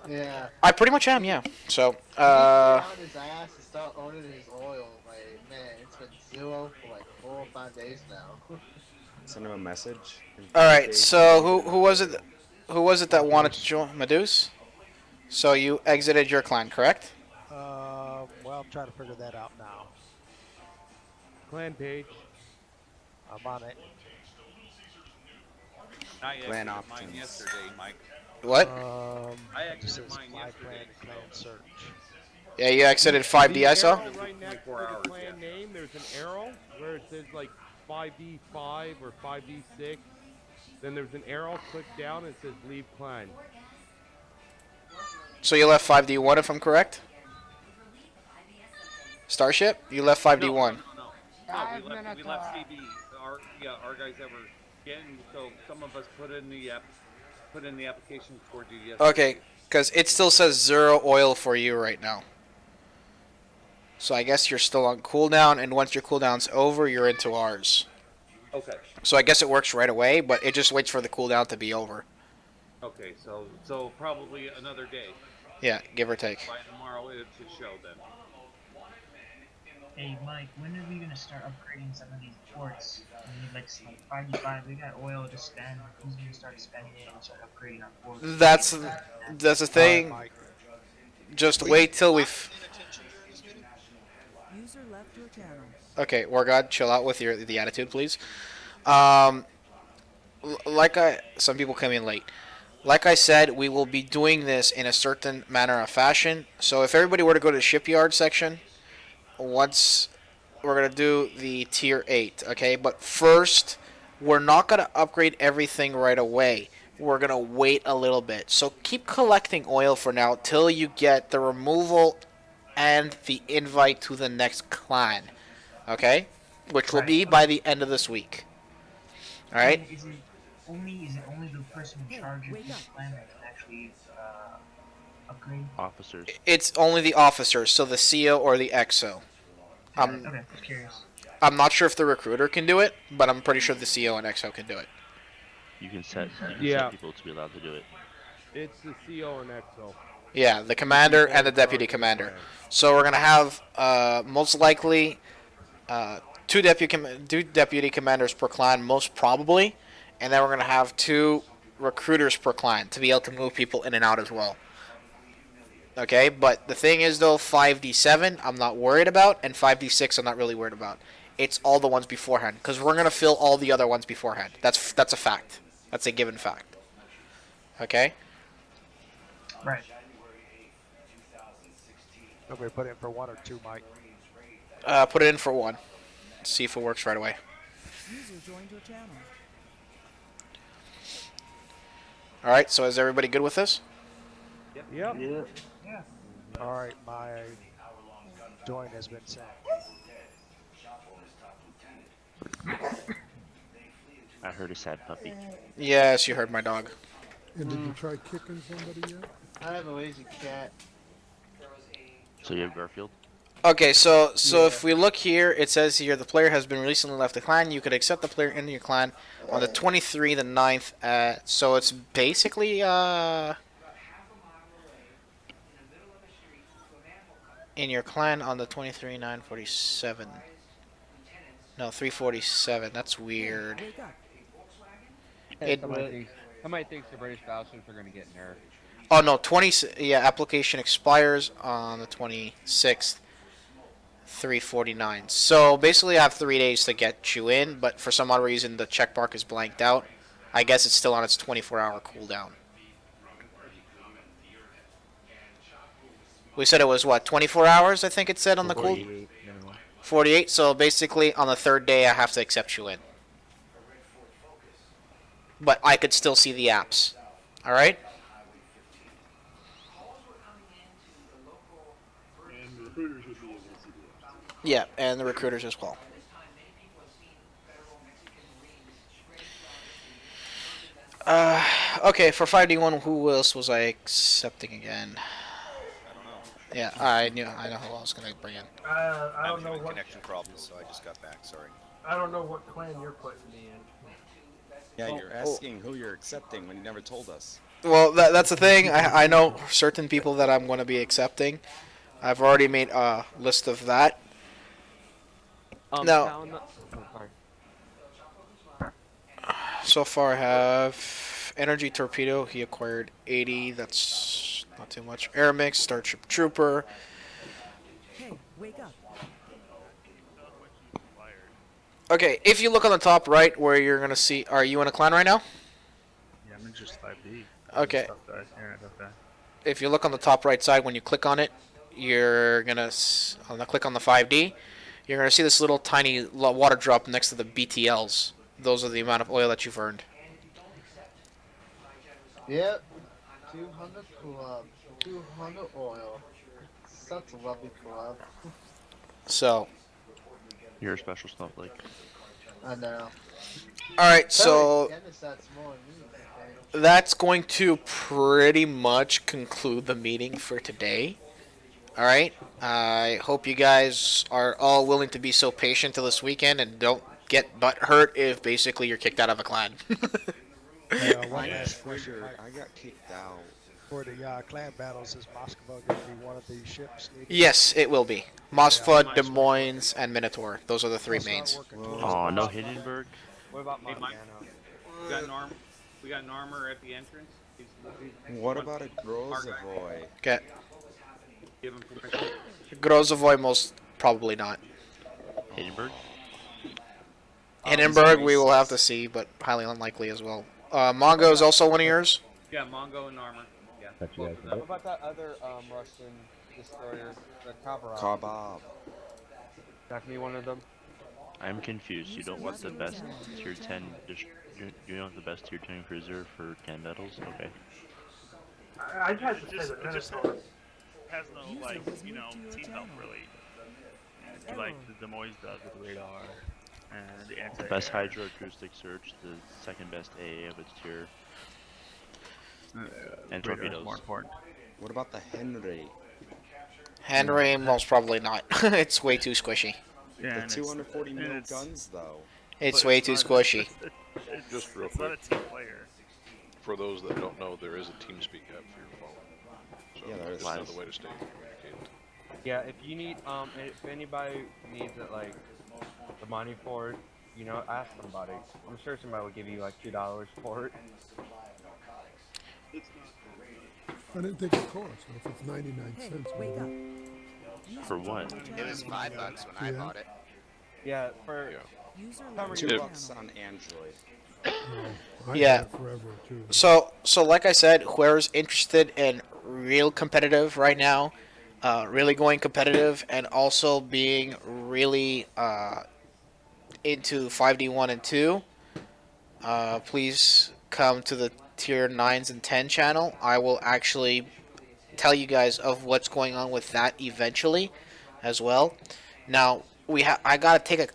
Yeah. I pretty much am, yeah. So, On his ass and start owning his oil. Like, man, it's been 0 for like 4 or 5 days now. Send him a message. alright, so who was it? Who was it that wanted to join? Meduse? So you exited your clan, correct? Well, I'm trying to figure that out now. clan page. I'm on it. I Clan exited mine options. yesterday, Mike. What? I It just exited says mine my clan yesterday, and so. clan search. Yeah, you exited 5D, The I saw? arrow right next to the clan name, there's an arrow where it says like 5D5 or 5D6. Then there's an arrow, click down, and it says leave clan. So you left 5D1 if I'm correct? Starship? You left No, 5D1. No, we left CB. Our guys that were getting. So some of us put in the application towards you yesterday. Okay, because it still says 0 oil for you right now. So I guess you're still on cooldown, and once your cooldown's over, you're into ours. Okay. So I guess it works right away, but it just waits for the cooldown to be over. Okay, so probably another day. Yeah, give or take. By tomorrow it should show then. Hey Mike, when are we gonna start upgrading some of these ports? We need like 5D5. We got oil to spend. Who's gonna start spending and start upgrading our ports? That's the thing. Just wait till we've. User left your channel. Okay, Wargod, chill out with the attitude, please. Some people come in late. Like I said, we will be doing this in a certain manner of fashion. So if everybody were to go to the shipyard section, once we're gonna do the tier 8, okay? But first, we're not gonna upgrade everything right away. We're gonna wait a little bit. So keep collecting oil for now till you get the removal and the invite to the next clan, okay? Which will be by the end of this week. All right. Is it only the person in charge of each clan that can actually upgrade? Officers. It's only the officers, so the CO or the XO. Okay, just curious. I'm not sure if the recruiter can do it, but I'm pretty sure the CO and XO can do it. You can set people to be allowed to do it. It's the CO and XO. Yeah, the commander and the deputy commander. So we're gonna have most likely two deputy commanders per clan, most probably, and then we're gonna have 2 recruiters per clan to be able to move people in and out as well. Okay, but the thing is though, 5D7 I'm not worried about, and 5D6 I'm not really worried about. It's all the ones beforehand, because we're gonna fill all the other ones beforehand. That's a fact. That's a given fact. Okay. Right. Nobody put in for 1 or 2, Mike. Put it in for 1. See if it works right away. User joined your channel. All right. So is everybody good with this? Yep. Yeah. All right, my join has been sent. I heard a sad puppy. Yes, you heard my dog. And did you try kicking somebody yet? I have a lazy cat. So you have Garfield? Okay, so if we look here, it says here the player has been recently left the clan. You could accept the player into your clan on the 23, the 9th. So it's basically in your clan on the 23, 947. No, 347. That's weird. Somebody thinks the British battleships are going to get nerfed. Oh no, 20. Yeah, application expires on the 26th. 349. So basically, I have 3 days to get you in, but for some odd reason, the check mark is blanked out. I guess it's still on its 24-hour cooldown. We said it was what, 24 hours? I think it said on the cool. 48. So basically, on the 3rd day, I have to accept you in. But I could still see the apps. All right. And the recruiters would be able to see the Yeah, and the recruiters as well. Okay, for 5D1, who else was I accepting again? Yeah, I know who I was gonna bring in. I don't know what connection problems, so I just got back. Sorry. I don't know what clan you're putting me in. Yeah, you're asking who you're accepting when you never told us. Well, that's the thing. I know certain people that I'm going to be accepting. I've already made a list of that. Now, so far I have Energy Torpedo. He acquired 80. That's not too much. Air Mix, Starship Trooper. Hey, wake up. Okay, if you look on the top right where you're gonna see, are you in a clan right now? Yeah, I'm in just 5D. Okay. Stuff died. Yeah, okay. If you look on the top right side, when you click on it, you're gonna click on the 5D. You're gonna see this little tiny water drop next to the BTLs. Those are the amount of oil that you've earned. Yep. 200 club. 200 oil. Such a lovely club. So. You're a special snowflake. I know. All right, so Dennis, that's more than me, I think. that's going to pretty much conclude the meeting for today. All right. I hope you guys are all willing to be so patient till this weekend and don't get butt hurt if basically you're kicked out of a clan. One last question, Mike. I got kicked out. For the clan battles, is Moskva going to be one of the ships needed? Yes, it will be. Moskva, Des Moines, and Minotaur. Those are the three mains. Oh, no Hindenburg. What about Hey, Mike, Montana? we got an armor at the entrance. What about a Grozovoy? Okay. Give him permission. Grozovoy, most probably not. Hindenburg? Hindenburg, we will have to see, but highly unlikely as well. Mongo is also one of yours? Yeah, Mongo and armor. Yeah. What about that other Russian destroyer, the Khabarov? Khabab. That can be one of them. I'm confused. You don't want the best tier 10. You want the best tier 10 cruiser for can battles? Okay. I tried to say the It just Minotaur. has no, like, team help, really. Like the Des Moines does with radar and the anti-air. Best hydroacoustic search, the second best AA of its tier. And torpedoes. More important. What about the Henry? Henry, most probably not. It's way too squishy. Yeah, The 240 mil guns, though. It's way too squishy. Just real It's not a quick, team player. for those that don't know, there is a TeamSpeak app for your phone. So Yeah, there is. that's another way to stay communicated. Yeah, if you need, if anybody needs it, like, the money for it, ask somebody. I'm sure somebody will give you, like, $2 for it. I didn't think it cost. If it's 99 cents. Wake up. For what? It was $5 when I bought it. Yeah, for User cover $2 your on Android. I Yeah. had it forever too. So like I said, whoever's interested in real competitive right now, really going competitive, and also being really into 5D1 and 2, please come to the tier 9s and 10 channel. I will actually tell you guys of what's going on with that eventually as well. Now, I got to take a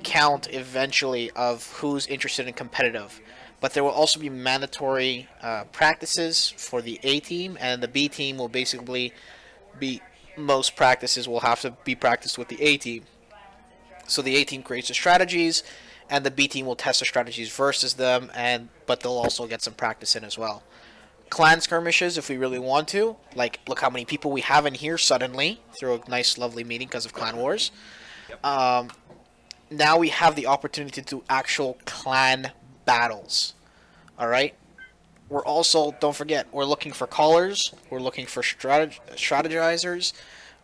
count eventually of who's interested in competitive. But there will also be mandatory practices for the A team, and the B team will basically be, most practices will have to be practiced with the A team. So the A team creates the strategies, and the B team will test the strategies versus them, but they'll also get some practice in as well. Clan skirmishes, if we really want to, like look how many people we have in here suddenly through a nice, lovely meeting because of Clan Wars. Now we have the opportunity to do actual clan battles. All right. We're also, don't forget, we're looking for callers. We're looking for strategizers.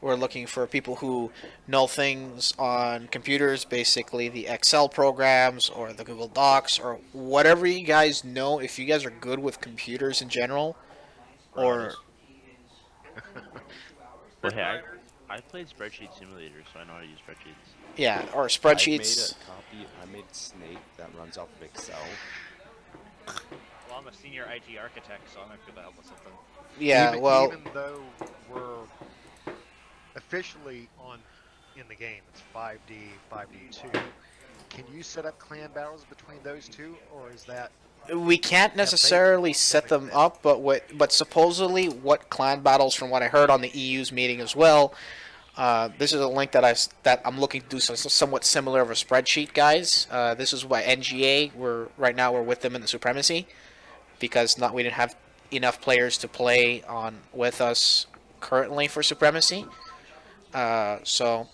We're looking for people who know things on computers, basically the Excel programs or the Google Docs or whatever you guys know. If you guys are good with computers in general, or Well, hey, I played Spreadsheet Simulator, so I know how to use spreadsheets. yeah, or spreadsheets. I made Snake that runs off of Excel. Well, I'm a senior IT architect, so I might be able to help with something. Yeah, Even though we're officially in the game, it's 5D, 5D2. Can you set up clan battles between those two, or is that? We can't necessarily set them up, but supposedly what clan battles, from what I heard on the EU's meeting as well. This is a link that I'm looking to do somewhat similar of a spreadsheet, guys. This is why NGA we're with them in the Supremacy, because we didn't have enough players to play on with us currently for Supremacy. So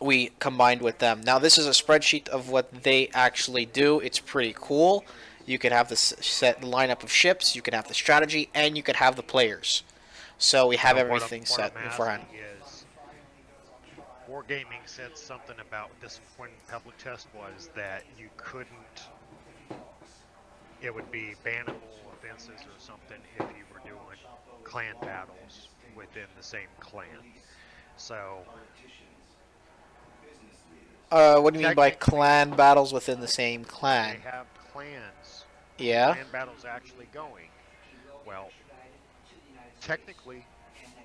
we combined with them. Now this is a spreadsheet of what they actually do. It's pretty cool. You could have the set lineup of ships, you could have the strategy, and you could have the players. So we have everything set beforehand. Wargaming said something about this when public test was that you couldn't. It would be bannable offenses or something if you were doing clan battles within the same clan. So. What do you mean by clan battles within the same clan? They have clans. Yeah. Clan battles actually going. Well, technically,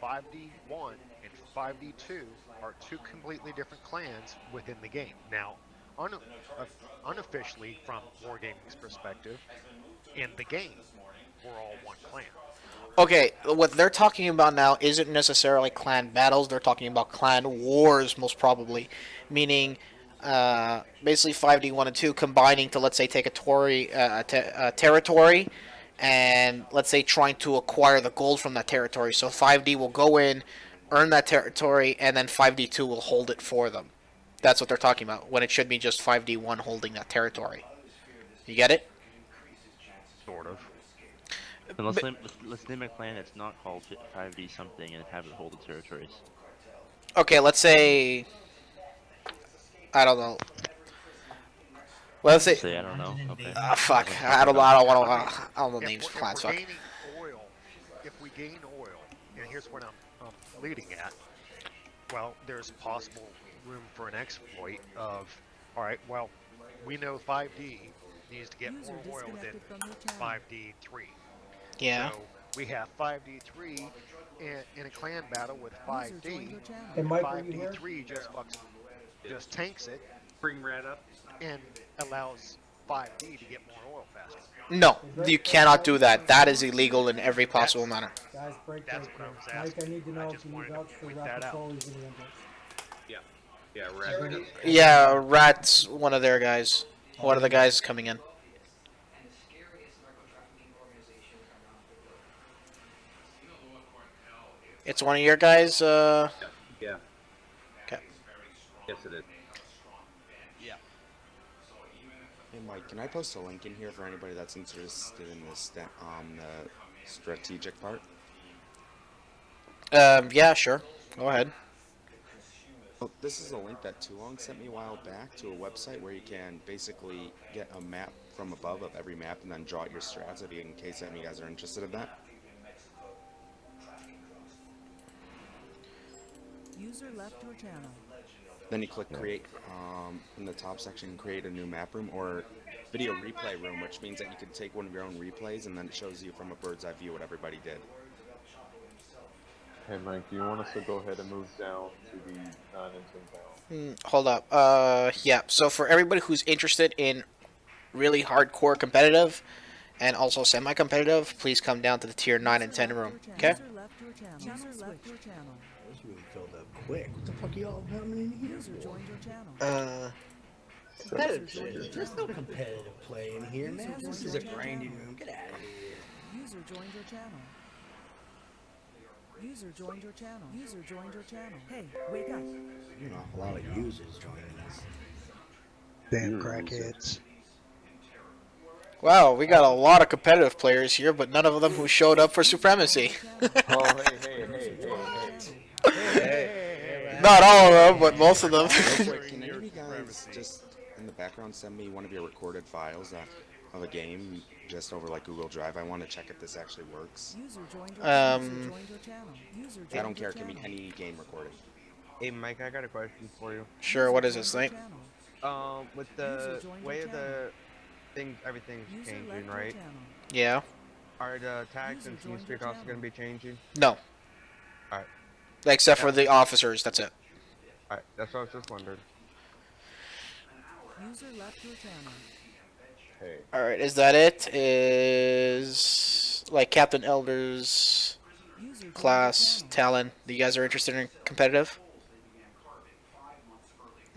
5D1 and 5D2 are two completely different clans within the game. Now, unofficially, from Wargaming's perspective, in the game, we're all one clan. Okay, what they're talking about now isn't necessarily clan battles. They're talking about clan wars, most probably, meaning basically 5D1 and 2 combining to, let's say, take a territory, and let's say trying to acquire the gold from that territory. So 5D will go in, earn that territory, and then 5D2 will hold it for them. That's what they're talking about, when it should be just 5D1 holding that territory. You get it? Sort of. So let's name a clan that's not called 5D something and have it hold the territories. Okay, let's say, I don't know. Well, let's say I don't know. Okay. Fuck. I don't know. I don't want to. I don't know names for clans. Fuck. If we gain oil, and here's what I'm leading at. Well, there's possible room for an exploit of. All right. Well, we know 5D needs to get more oil than 5D3. Yeah. So we have 5D3 in a clan battle with 5D. Hey, Mike, are you here? 5D3 just tanks it. Bring Red up. And allows 5D to get more oil faster. No, you cannot do that. That is illegal in every possible manner. Guys, break That's break, what I break. was asking. Mike, I need to know I if just you wanted to vouch for point Rock that out. Patrol in the entrance. Yeah, Red. Yeah, Rat's one of their guys. One of the guys coming in. It's one of your guys. Yeah. Okay. Yes, it is. Yeah. Hey Mike, can I post a link in here for anybody that's interested in this the strategic part? Yeah, sure. Go ahead. Well, this is a link that Too Long sent me a while back to a website where you can basically get a map from above of every map and then draw out your strats in case any of you guys are interested in that. User left your channel. Then you click create in the top section, create a new map room or video replay room, which means that you can take one of your own replays and then it shows you from a bird's eye view what everybody did. Hey Mike, do you want us to go ahead and move down to the non-instant panel? Hold up. Yeah. So for everybody who's interested in really hardcore competitive and also semi-competitive, please come down to the tier 9 and 10 room. Okay? User left your channel. User left your channel. This really filled up quick. What the fuck y'all coming in here? User joined your channel. Competitive. There's no competitive play in here, man. This is a grinding room. Get out of here. User joined your channel. User joined your channel. User joined your channel. Hey, wake up. You know, a lot of users joining us. Damn crackheads. Wow, we got a lot of competitive players here, but none of them who showed up for Supremacy. Oh, hey. Not all of them, but most of them. Can any of you guys just in the background send me one of your recorded files of a game just over like Google Drive? I want to check if this actually works. I don't care. It can be any game recording. Hey Mike, I got a question for you. Sure, what is this thing? With the way of the things, everything's changing, right? Yeah. Are the tags and TeamSpeak also going to be changing? No. Alright. Except for the officers, that's it. Alright, that's what I was just wondering. User left your channel. Hey. Alright, is that it? Is like Captain Elder's class, Talon. You guys are interested in competitive?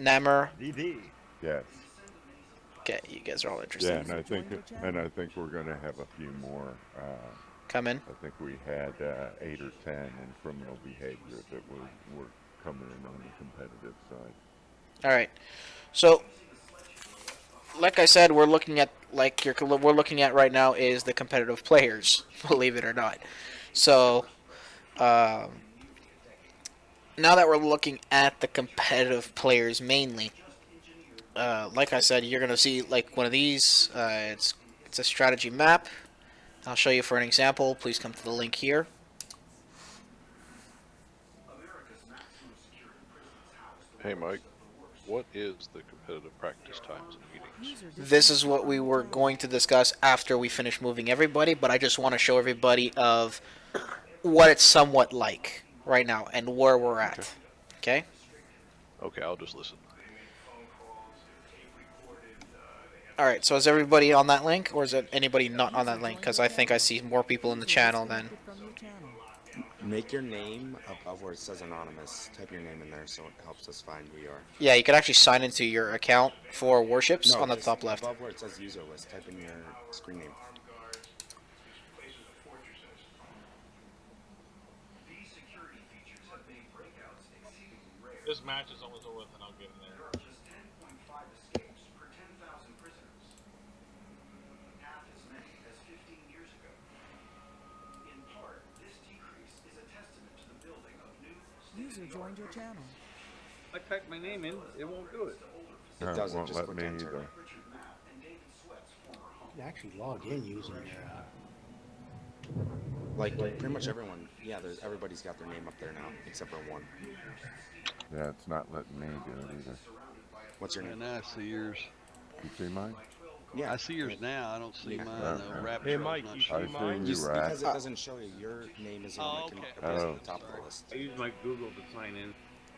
Namor? DD. Yes. Okay, you guys are all interested. Yeah, and I think we're going to have a few more. Come in. I think we had 8 or 10 in criminal behavior that were coming in on the competitive side. All right. So, like I said, we're looking at we're looking at right now is the competitive players, believe it or not. So, now that we're looking at the competitive players mainly, like I said, you're gonna see like one of these. It's a strategy map. I'll show you for an example. Please come to the link here. Hey, Mike, what is the competitive practice times and meetings? This is what we were going to discuss after we finish moving everybody, but I just want to show everybody of what it's somewhat like right now and where we're at. Okay? Okay, I'll just listen. Alright, so is everybody on that link, or is it anybody not on that link? Because I think I see more people in the channel than... Make your name above where it says anonymous. Type your name in there so it helps us find who you are. Yeah, you can actually sign into your account for Warships No, on the just top left. above where it says user list, type in your screen name. This match is almost over with, and I'll get in there. User joined your channel. I typed my name in, it won't do it. It doesn't, won't just let click me enter. either. You can actually log in using Like pretty much everyone, yeah, everybody's got their name up there now, except for one. Yeah, it's not letting me do it either. What's your name? And I see yours. You see mine? Yeah. I see yours now. I don't see mine. Okay. Rapture, Hey, Mike, not you showing. see mine? Because it doesn't show you. Your name is the one that can appears Oh. at the top of the list. I use my Google to sign in.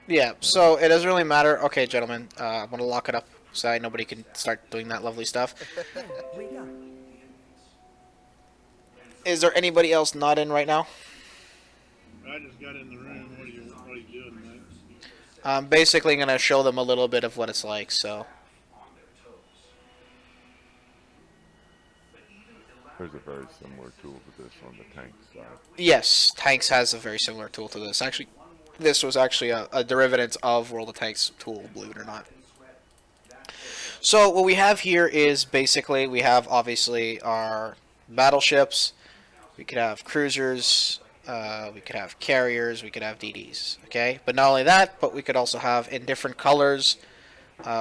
Yeah, so it doesn't really matter. Okay, gentlemen, I'm going to lock it up so nobody can start doing that lovely stuff. Wake up. Is there anybody else not in right now? I just got in the room. What are you doing, Mike? I'm basically going to show them a little bit of what it's like, so... There's a very similar tool to this on the tank side. Yes, Tanks has a very similar tool to this. Actually, this was actually a derivative of World of Tanks tool, believe it or not. So what we have here is basically, we have obviously our battleships, we could have cruisers, we could have carriers, we could have DDs, okay? But not only that, but we could also have in different colors,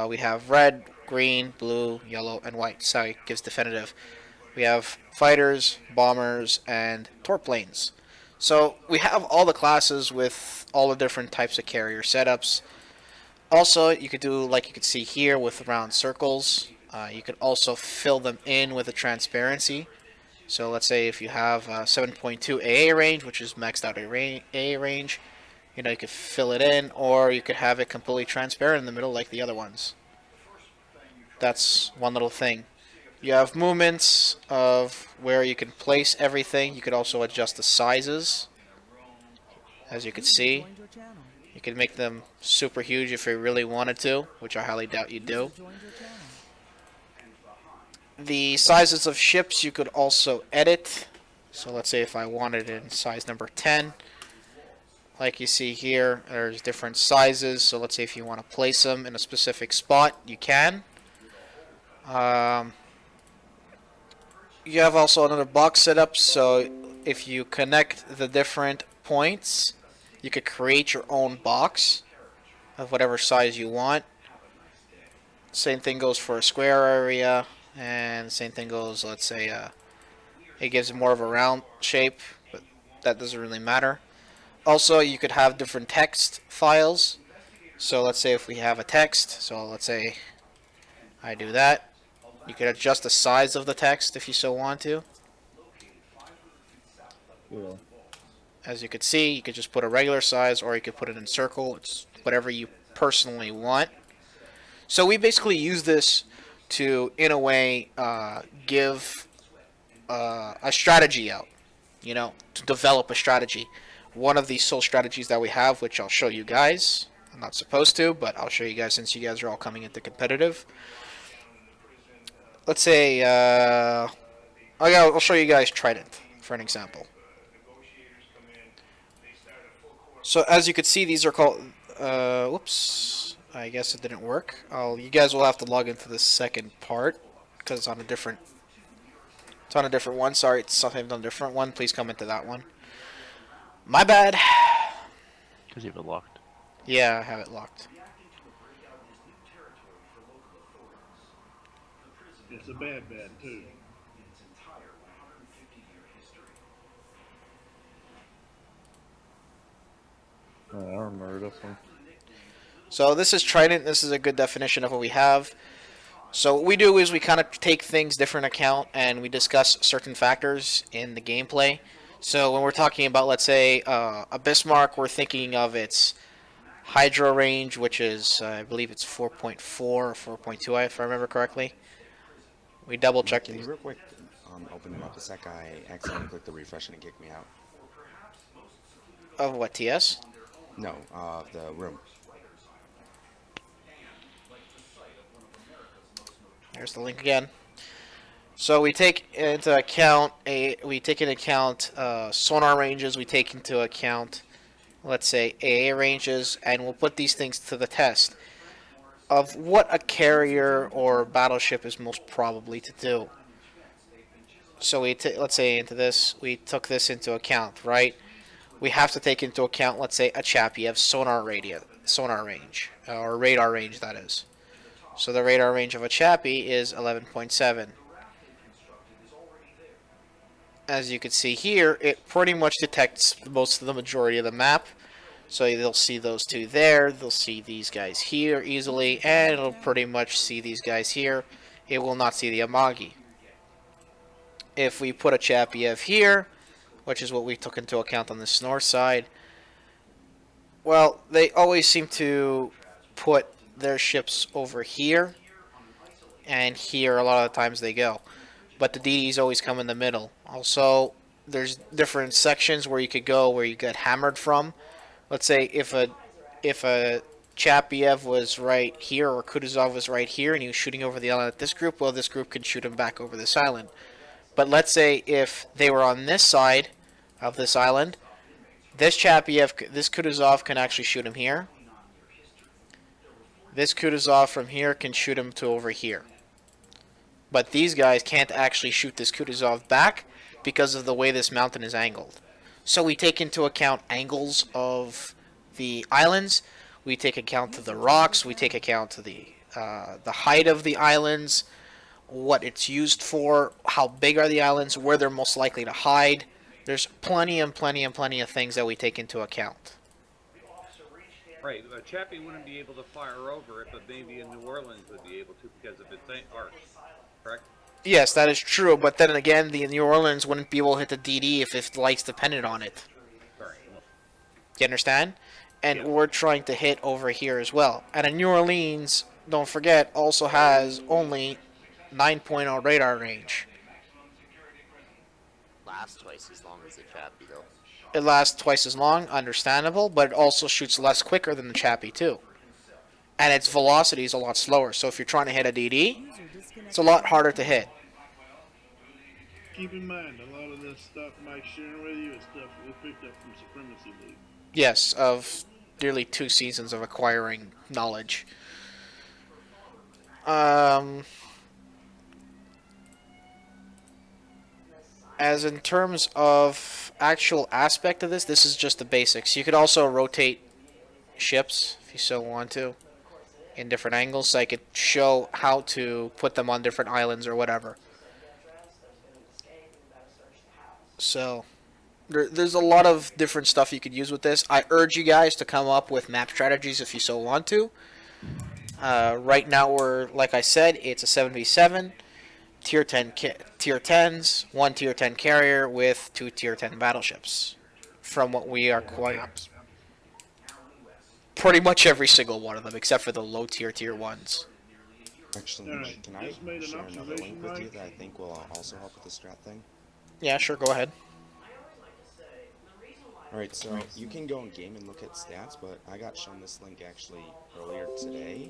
we have red, green, blue, yellow, and white, so it gives definitive. We have fighters, bombers, and torp planes. So we have all the classes with all the different types of carrier setups. Also, you could do like you could see here with round circles. You could also fill them in with a transparency. So let's say if you have 7.2 AA range, which is maxed out AA range, you know, you could fill it in, or you could have it completely transparent in the middle like the other ones. That's one little thing. You have movements of where you can place everything. You could also adjust the sizes. As you can see, you can make them super huge if you really wanted to, which I highly doubt you do. The sizes of ships you could also edit. So let's say if I wanted it in size number 10. Like you see here, there's different sizes. So let's say if you want to place them in a specific spot, you can. You have also another box setup, so if you connect the different points, you could create your own box of whatever size you want. Same thing goes for a square area, and same thing goes, let's say, it gives more of a round shape, but that doesn't really matter. Also, you could have different text files. So let's say if we have a text, so let's say I do that. You could adjust the size of the text if you so want to. Yeah. As you could see, you could just put a regular size or you could put it in circle. It's whatever you personally want. So we basically use this to, in a way, give a strategy out. You know, to develop a strategy. One of the sole strategies that we have, which I'll show you guys. I'm not supposed to, but I'll show you guys since you guys are all coming into competitive. Let's say, I'll show you guys Trident, for an example. So as you can see, these are called, whoops, I guess it didn't work. You guys will have to log into the second part, because it's on a different one. Sorry, it's something on a different one. Please come into that one. My bad. Because you have it locked. Yeah, I have it locked. It's a bad too. I remember this one. So this is Trident. This is a good definition of what we have. So what we do is we kind of take things different account and we discuss certain factors in the gameplay. So when we're talking about, let's say, a Bismarck, we're thinking of its Hydro range, which is, I believe it's 4.4 or 4.2, if I remember correctly. We double Mike, check can you these. real quick open it up a sec? I accidentally clicked the refresh and it kicked me out. Of what, TS? No, the room. There's the link again. So we take into account sonar ranges. We take into account, let's say, AA ranges, and we'll put these things to the test of what a carrier or battleship is most probably to do. So let's say into this, we took this into account, right? We have to take into account, let's say, a Chapiev sonar range, or radar range, that is. So the radar range of a Chappie is 11.7. As you can see here, it pretty much detects most of the majority of the map. So they'll see those two there, they'll see these guys here easily, and it'll pretty much see these guys here. It will not see the Amagi. If we put a Chapiev here, which is what we took into account on this north side, well, they always seem to put their ships over here, and here a lot of the times they go. But the DDs always come in the middle. Also, there's different sections where you could go where you get hammered from. Let's say if a Chapiev was right here or Kutuzov was right here and he was shooting over the island at this group, well, this group can shoot him back over this island. But let's say if they were on this side of this island, this Kutuzov can actually shoot him here. This Kutuzov from here can shoot him to over here. But these guys can't actually shoot this Kutuzov back because of the way this mountain is angled. So we take into account angles of the islands. We take account of the rocks. We take account of the height of the islands, what it's used for, how big are the islands, where they're most likely to hide. There's plenty of things that we take into account. Right, a Chappie wouldn't be able to fire over it, but maybe in New Orleans would be able to because of its arc, correct? Yes, that is true, but then again, the New Orleans wouldn't be able to hit the DD if light's dependent on it. Sorry. Do you understand? And we're trying to hit over here as well. And a New Orleans, don't forget, also has only 9.0 radar range. Lasts twice as long as the Chappie, though. It lasts twice as long, understandable, but it also shoots less quicker than the Chappie too. And its velocity is a lot slower, so if you're trying to hit a DD, it's a lot harder to hit. Keep in mind, a lot of this stuff Mike's sharing with you is stuff we picked up from Supremacy League. Yes, of nearly 2 seasons of acquiring knowledge. As in terms of actual aspect of this is just the basics. You could also rotate ships if you so want to in different angles, so I could show how to put them on different islands or whatever. So there's a lot of different stuff you could use with this. I urge you guys to come up with map strategies if you so want to. Right now we're, like I said, it's a 7v7. Tier 10s, 1 tier 10 carrier with 2 tier 10 battleships. From what we are quite... Pretty much every single one of them, except for the low tier 1s. Actually, Mike, can I share another link with you that I think will also help with the strat thing? Yeah, sure, go ahead. Alright, so you can go in game and look at stats, but I got shown this link actually earlier today.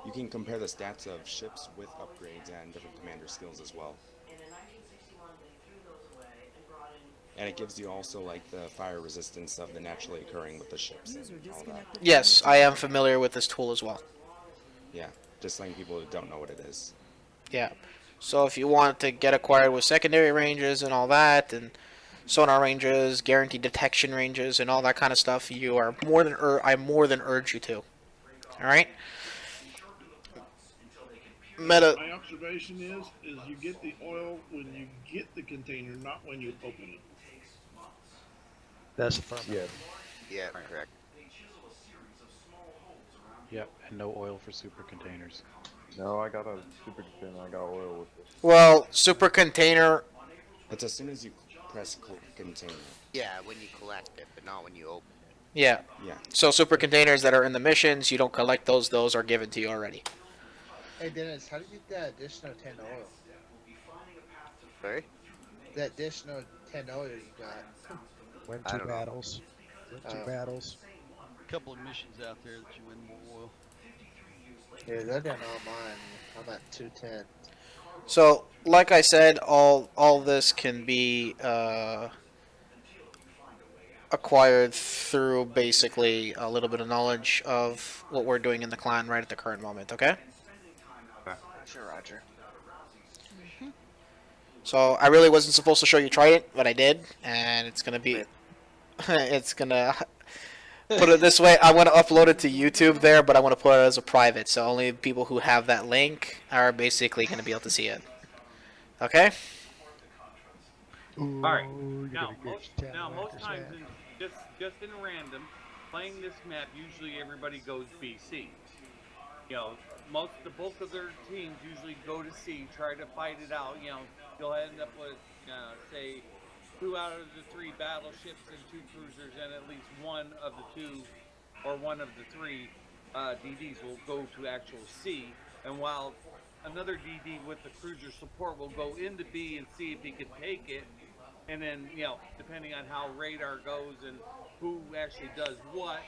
You can compare the stats of ships with upgrades and different commander skills as well. And it gives you also like the fire resistance of the naturally occurring with the ships and all that. Yes, I am familiar with this tool as well. Yeah, just letting people who don't know what it is. Yeah, so if you want to get acquired with secondary ranges and all that, and sonar ranges, guaranteed detection ranges, and all that kind of stuff, you are more than I more than urge you to. All right. Meta. My observation is you get the oil when you get the container, not when you open it. That's affirmative. Yeah, correct. Yep, and no oil for super containers. No, I got a super container. I got oil with this. Well, super container. It's as soon as you press container. Yeah, when you collect it, but not when you open it. Yeah. Yeah. So super containers that are in the missions, you don't collect those. Those are given to you already. Hey Dennis, how do you get that additional 10 oil? Sorry? That additional 10 oil you got. Win I 2 don't know. battles. Win 2 battles. A couple of missions out there that you win more oil. Yeah, they're down all mine. I'm at 210. So, like I said, all this can be acquired through basically a little bit of knowledge of what we're doing in the clan right at the current moment. Okay. Sure, Roger. So I really wasn't supposed to show you Trident, but I did, and it's gonna be, it's gonna. Put it this way, I want to upload it to YouTube there, but I want to put it as a private, so only people who have that link are basically going to be able to see it. Okay? Ooh, All right. you're Now, gonna most, get 10 now most whackers, times, man. just in random, playing this map, usually everybody goes BC. You know, the bulk of their teams usually go to C, try to fight it out. You know, you'll end up with, say, 2 out of the 3 battleships and 2 cruisers, and at least one of the 2 or one of the 3 DDs will go to actual C. And while another DD with the cruiser support will go into B and see if he can take it, and then, you know, depending on how radar goes and who actually does what,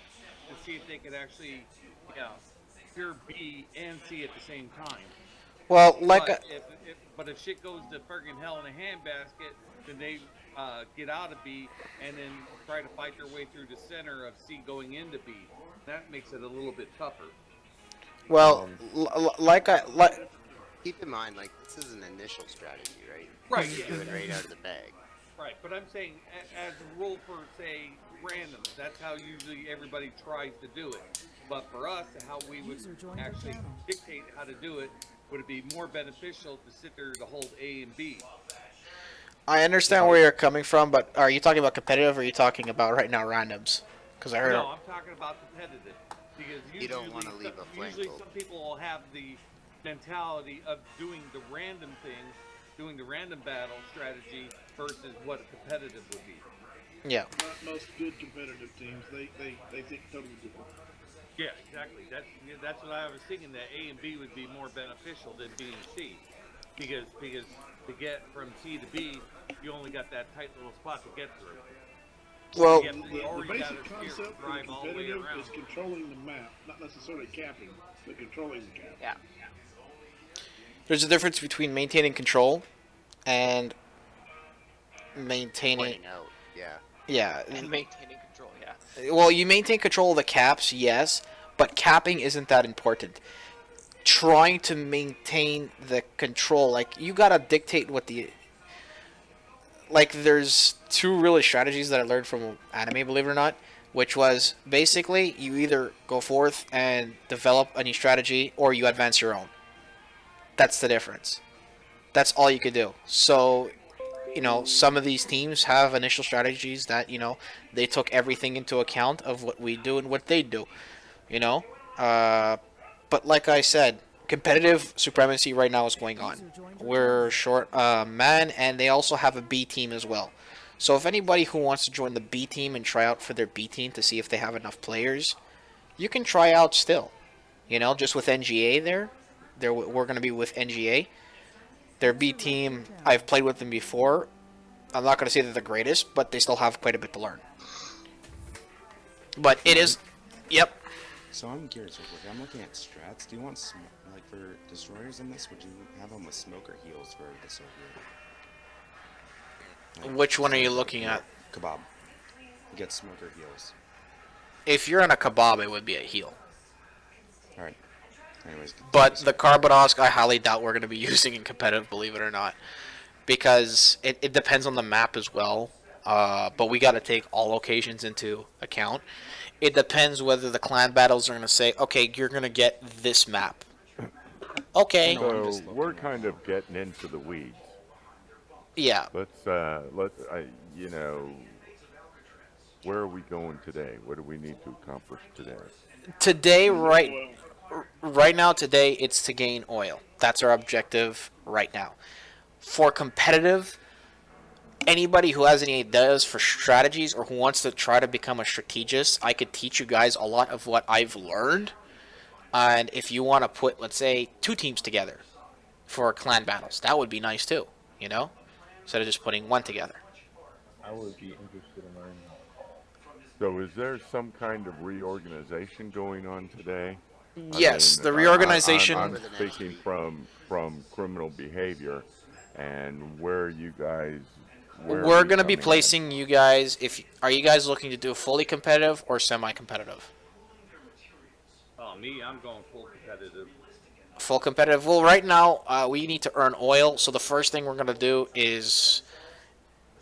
to see if they can actually, you know, clear B and C at the same time. Well, like but if shit goes to friggin' hell in a handbasket, then they get out of B and then try to fight their way through the center of C going into B. That makes it a little bit tougher. Well, Keep in mind, like, this is an initial strategy, right? Right. You do it right out of the bag. Right, but I'm saying as a rule for, say, randoms, that's how usually everybody tries to do it. But for us, how we would actually dictate how to do it, would it be more beneficial to sit there to hold A and B? I understand where you're coming from, but are you talking about competitive or are you talking about right now randoms? Because I heard. No, I'm talking about competitive. Because You don't wanna leave a flank usually open. some people will have the mentality of doing the random things, doing the random battle strategy versus what a competitive would be. Yeah. Not most good competitive teams. They think totally different. Yeah, exactly. That's what I was thinking. That A and B would be more beneficial than B and C, because to get from C to B, you only got that tight little spot to get through. Well, The basic concept for the competitive is controlling the map, not necessarily capping, but controlling the cap. Yeah. There's a difference between maintaining control and maintaining. Pointing out, yeah. Yeah. And maintaining control, yeah. Well, you maintain control of the caps, yes, but capping isn't that important. Trying to maintain the control, like, you gotta dictate what the. Like, there's 2 really strategies that I learned from anime, believe it or not, which was basically you either go forth and develop a new strategy or you advance your own. That's the difference. That's all you could do. So, you know, some of these teams have initial strategies that, you know, they took everything into account of what we do and what they do, you know. But like I said, competitive supremacy right now is going on. We're short man, and they also have a B team as well. So if anybody who wants to join the B team and try out for their B team to see if they have enough players, you can try out still. You know, just with NGA there. We're going to be with NGA. Their B team, I've played with them before. I'm not going to say they're the greatest, but they still have quite a bit to learn. But it is... Yep. So I'm curious, real quick. I'm looking at strats. Do you want, like, for destroyers in this, would you have them with smoker heals for the Soviet? Like, Which one are you looking at? Kebab. You get smoker heals. If you're in a kebab, it would be a heal. Alright. Anyways. But the Carbonosk, I highly doubt we're going to be using in competitive, believe it or not. Because it depends on the map as well. But we got to take all occasions into account. It depends whether the clan battles are going to say, okay, you're going to get this map. Okay. So we're kind of getting into the weeds. Yeah. You know, where are we going today? What do we need to accomplish today? Today, right now, today, it's to gain oil. That's our objective right now. For competitive, anybody who has any ideas for strategies or who wants to try to become a strategist, I could teach you guys a lot of what I've learned. And if you want to put, let's say, 2 teams together for clan battles, that would be nice too, you know? Instead of just putting 1 together. I would be interested in learning that. So is there some kind of reorganization going on today? Yes, the reorganization. I'm speaking from criminal behavior, and where you guys. We're gonna be placing you guys. Are you guys looking to do fully competitive or semi-competitive? Oh, me, I'm going full competitive. Full competitive. Well, right now we need to earn oil. So the first thing we're gonna do is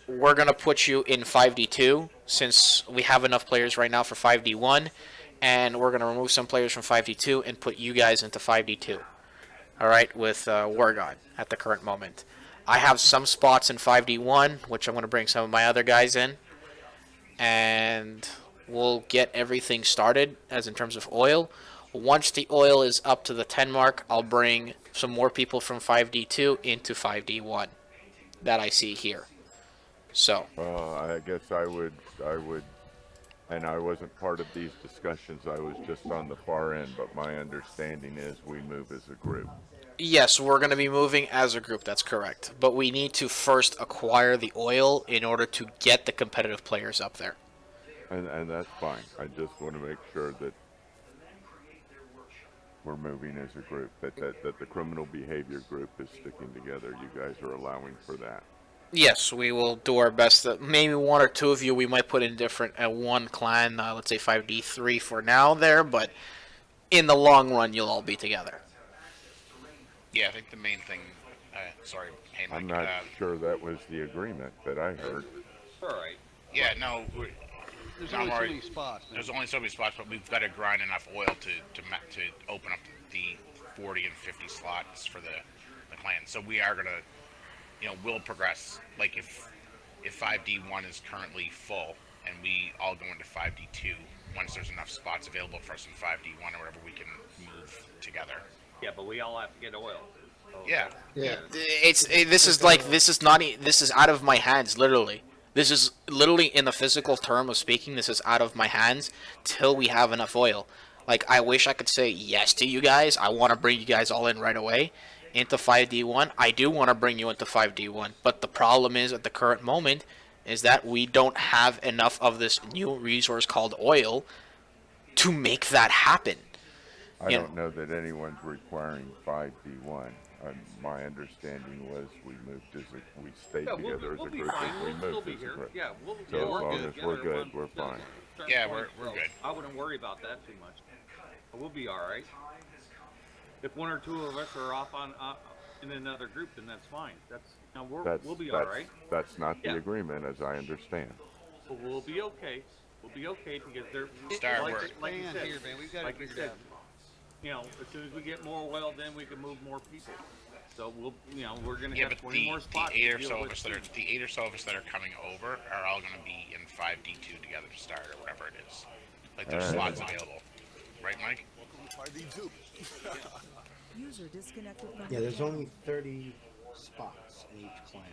we're gonna put you in 5D2 since we have enough players right now for 5D1, and we're gonna remove some players from 5D2 and put you guys into 5D2. All right, with War God at the current moment. I have some spots in 5D1, which I'm going to bring some of my other guys in, and we'll get everything started as in terms of oil. Once the oil is up to the 10 mark, I'll bring some more people from 5D2 into 5D1 that I see here. So. I guess I would, and I wasn't part of these discussions. I was just on the far end, but my understanding is we move as a group. Yes, we're going to be moving as a group, that's correct. But we need to first acquire the oil in order to get the competitive players up there. And that's fine. I just want to make sure that we're moving as a group, that the criminal behavior group is sticking together. You guys are allowing for that. Yes, we will do our best. Maybe 1 or 2 of you we might put in different one clan, let's say 5D3 for now there, but in the long run you'll all be together. Yeah, I think the main thing. Sorry, hey, Mike. I'm not sure that was the agreement that I heard. All right. Yeah, no. There's only so many spots. Man. There's only so many spots, but we've got to grind enough oil to open up the 40 and 50 slots for the clan. So we are gonna, we'll progress. Like if 5D1 is currently full and we all go into 5D2, once there's enough spots available for us in 5D1 or whatever, we can move together. Yeah, but we all have to get oil. So yeah. This is out of my hands, literally. This is literally in the physical term of speaking. This is out of my hands till we have enough oil. Like I wish I could say yes to you guys. I want to bring you guys all in right away into 5D1. I do want to bring you into 5D1, but the problem is at the current moment is that we don't have enough of this new resource called oil to make that happen. I don't know that anyone's requiring 5D1. My understanding was we stayed together as a group and we moved as a group. Yeah, so as long as we're good, we're fine. Yeah, we're good. I wouldn't worry about that too much. We'll be all right. If 1 or 2 of us are off on in another group, then that's fine. We'll be all right. That's not the agreement, as I understand. But we'll be okay. We'll be okay because they're like you said, here, man. We've got to figure it out. As soon as we get more oil, then we can move more people. So we're gonna have 20 the, more spots. The 8 or so of us that are coming over are all gonna be in 5D2 together to start or whatever it is. Like there's slots available, right, Mike? User disconnected from Yeah, there's only 30 spots in each clan,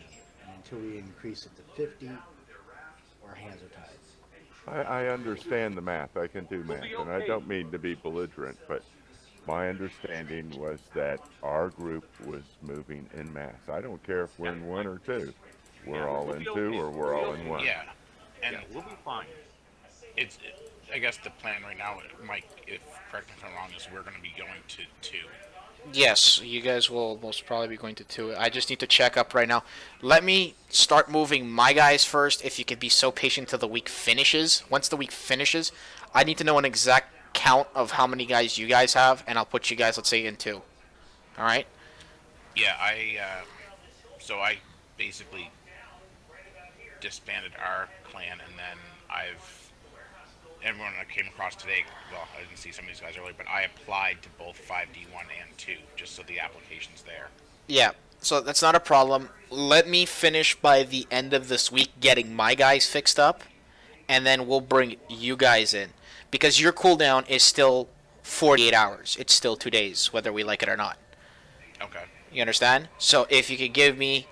and until we increase it to 50, our hands are tied. I understand the math. I can do math, and I don't mean to be belligerent, but my understanding was that our group was moving in mass. I don't care if we're in 1 or 2. We're all in 2 or we're all in 1. Yeah, and we'll be fine. I guess the plan right now, Mike, correct me if I'm wrong, is we're going to be going to 2. Yes, you guys will most probably be going to 2. I just need to check up right now. Let me start moving my guys first, if you could be so patient till the week finishes. Once the week finishes, I need to know an exact count of how many guys you guys have, and I'll put you guys, let's say, in 2. Alright? Yeah, so I basically disbanded our clan, and then everyone I came across today. Well, I didn't see some of these guys earlier, but I applied to both 5D1 and 2, just so the application's there. Yeah, so that's not a problem. Let me finish by the end of this week getting my guys fixed up, and then we'll bring you guys in. Because your cooldown is still 48 hours. It's still 2 days, whether we like it or not. Okay. You understand? So if you could give me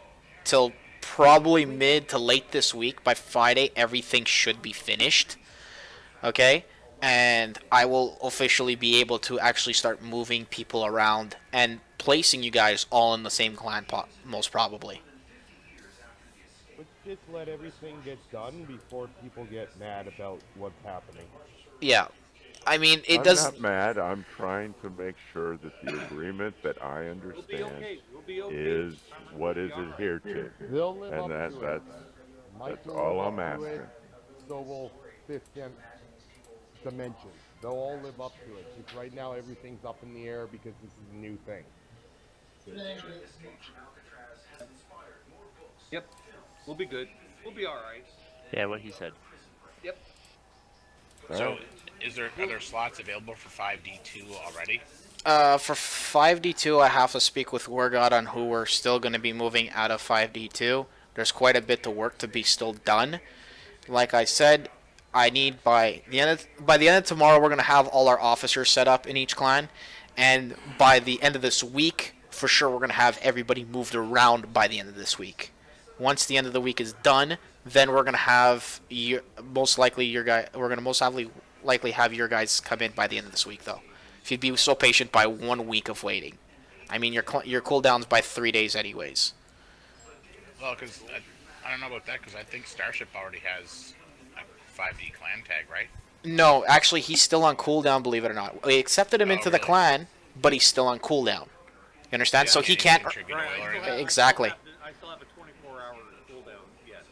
till probably mid to late this week, by Friday, everything should be finished. Okay? And I will officially be able to actually start moving people around and placing you guys all in the same clan, most probably. Let's just let everything get done before people get mad about what's happening. Yeah. I mean, it I'm does. not mad. I'm trying to make sure that the agreement that I understand is what is adhered to, They'll live and up to that's Mike will all live I'm up to asking. it. So will fifth dimension. They'll all live up to it. Just right now, everything's up in the air because this is a new thing. Yep. We'll be good. We'll be all right. Yeah, what he said. Yep. So, are there slots available for 5D2 already? For 5D2, I have to speak with Wargod on who we're still going to be moving out of 5D2. There's quite a bit of work to be still done. Like I said, I need by the end of tomorrow, we're going to have all our officers set up in each clan, and by the end of this week, for sure, we're going to have everybody moved around by the end of this week. Once the end of the week is done, then we're going to have most likely have your guys come in by the end of this week, though. If you'd be so patient by 1 week of waiting. I mean, your cooldown's by 3 days anyways. Well, because I don't know about that, because I think Starship already has a 5D clan tag, right? No, actually, he's still on cooldown, believe it or not. We accepted him into the clan, but he's still on cooldown. You understand? So he can't. Exactly. I still have a 24-hour cooldown yet.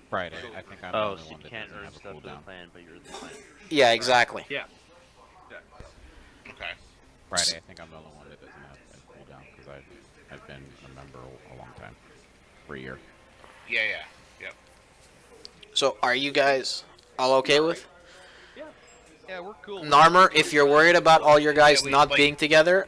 Friday. I think I'm the only So one you that can't doesn't earn have a stuff to the cooldown. clan, but you're in the clan. Yeah, exactly. Yeah. Okay. Friday, I think I'm the only one that doesn't have a cooldown because I've been a member a long time, for a year. Yeah. Yep. So are you guys all okay with? Yeah, we're cool. Narmer, if you're worried about all your guys not being together,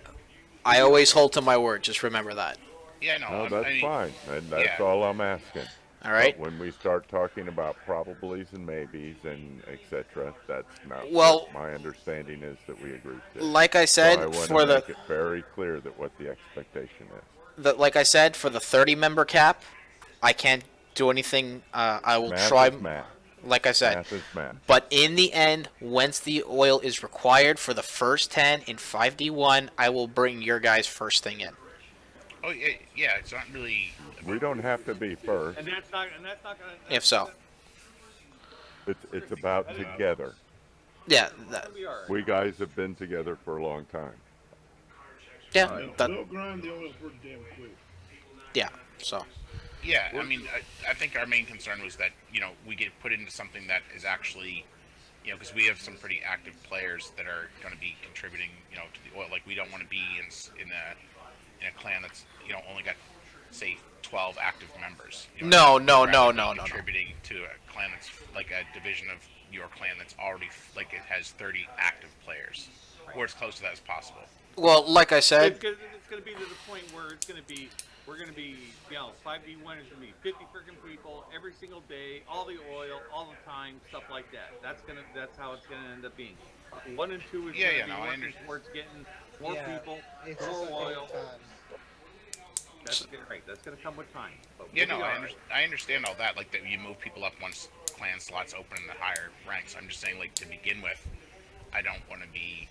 I always hold to my word. Just remember that. Yeah, no. No, that's fine, and that's yeah. all I'm asking. All right. But when we start talking about probablys and maybes and etc., that's not Well, what my understanding is that we agreed to. like I said, so I want for to the make it very clear that what the expectation is. like I said, for the 30-member cap, I can't do anything. I will Math try. is math. Like I said, Math is math. But in the end, once the oil is required for the first 10 in 5D1, I will bring your guys' first thing in. Oh yeah. It's not really. We don't have to be first. And that's not gonna. If so. It's about together. Yeah. We guys have been together for a long time. Yeah. They'll grind the oil pretty damn quick. Yeah. So. Yeah, I mean, I think our main concern was that, we get put into something that is actually, because we have some pretty active players that are going to be contributing, to the oil. Like, we don't want to be in a clan that's, only got, say, 12 active members. No. Contributing to a clan that's like a division of your clan that's already, like, it has 30 active players, or as close to that as possible. Well, like I said, It's going to be to the point where we're going to be, 5D1 is going to be 50 freaking people every single day, all the oil, all the time, stuff like that. That's how it's gonna end up being. 1 and 2 is gonna be working towards getting more people, more oil. That's gonna come with time. But I understand all that. Like that, you move people up once clan slots open in the higher ranks. I'm just saying, like to begin with, I don't want to be,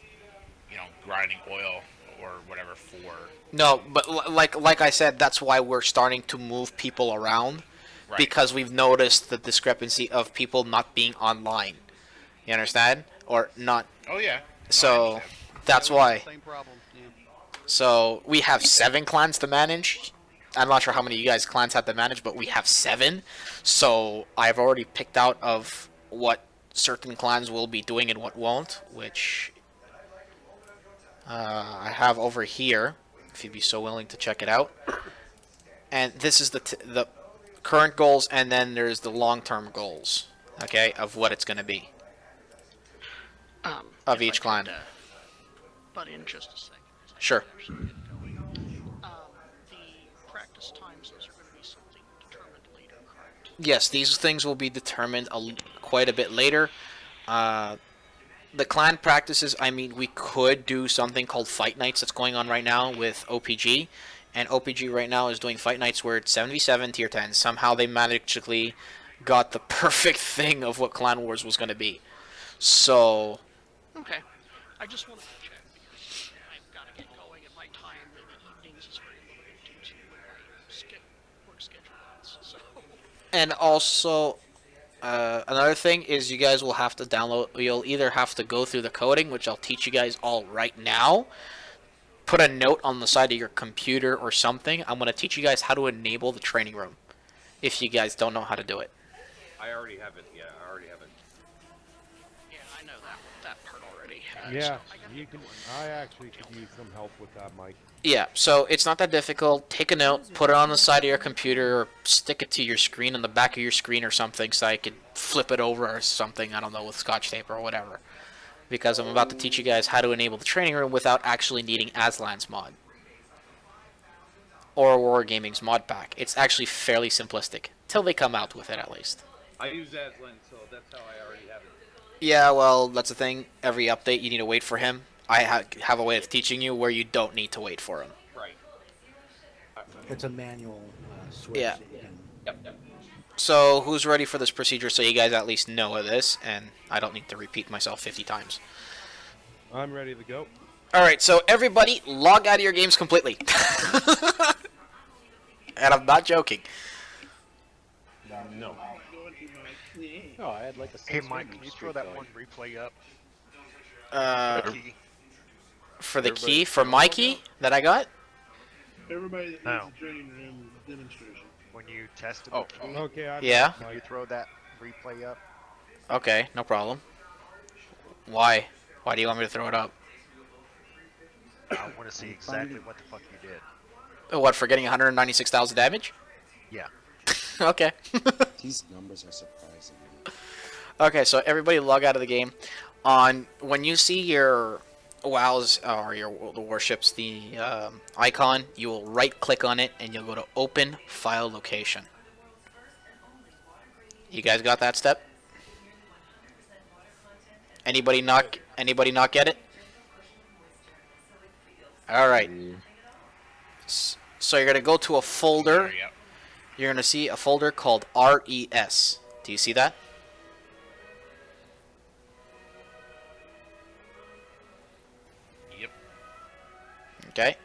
grinding oil or whatever for. No, but like I said, that's why we're starting to move people around, right. Because we've noticed the discrepancy of people not being online. You understand? Or not. Oh yeah. So that's why. Same problem. Yeah. So we have 7 clans to manage. I'm not sure how many of you guys clans have to manage, but we have 7. So I've already picked out of what certain clans will be doing and what won't, which I have over here, if you'd be so willing to check it out. And this is the current goals, and then there's the long-term goals, okay, of what it's going to be of each clan. Butt in just a second. Sure. The practice times, those are going to be something determined later, correct? Yes, these things will be determined quite a bit later. The clan practices, I mean, we could do something called Fight Nights that's going on right now with OPG. And OPG right now is doing Fight Nights where it's 7v7 tier 10. Somehow they magically got the perfect thing of what Clan Wars was going to be. So... Okay. I just wanted to check because I've got to get going and my time in the evenings is very limited due to my work schedule. So. And also... another thing is you guys will have to download, you'll either have to go through the coding, which I'll teach you guys all right now, put a note on the side of your computer or something. I'm going to teach you guys how to enable the training room, if you guys don't know how to do it. I already have it. Yeah, I already have it. Yeah, I know that part already. Yeah, you can. I actually could use some help with that, Mike. Yeah, so it's not that difficult. Take a note, put it on the side of your computer, or stick it to your screen, on the back of your screen or something, so I could flip it over or something, I don't know, with Scotch tape or whatever. Because I'm about to teach you guys how to enable the training room without actually needing Aslan's mod. Or Wargaming's mod pack. It's actually fairly simplistic. Till they come out with it, at least. I use Aslan, so that's how I already have it. Yeah, well, that's the thing. Every update, you need to wait for him. I have a way of teaching you where you don't need to wait for him. Right. It's a manual switch. Yeah. That you can... Yep. So, who's ready for this procedure so you guys at least know of this, and I don't need to repeat myself 50 times. I'm ready to go. Alright, so everybody, log out of your games completely. And I'm not joking. No. Oh, I had like a Hey 6 Mike, win can you streak throw that going. one replay up? For the Everybody- key, for my key that I got? Everybody that No. needs a training room demonstration. When you tested Oh, the key, Okay. Yeah. can you throw that replay up? Okay, no problem. Why? Why do you want me to throw it up? I want to see exactly what the fuck you did. What, for getting 196,000 damage? Yeah. Okay. These numbers are surprising. Okay, so everybody log out of the game. When you see your WoWs or the warships, the icon, you will right click on it and you'll go to Open File Location. You guys got that step? Anybody not get it? All right. So you're gonna go to a folder. Yep. You're gonna see a folder called RES. Do you see that? Yep. Okay.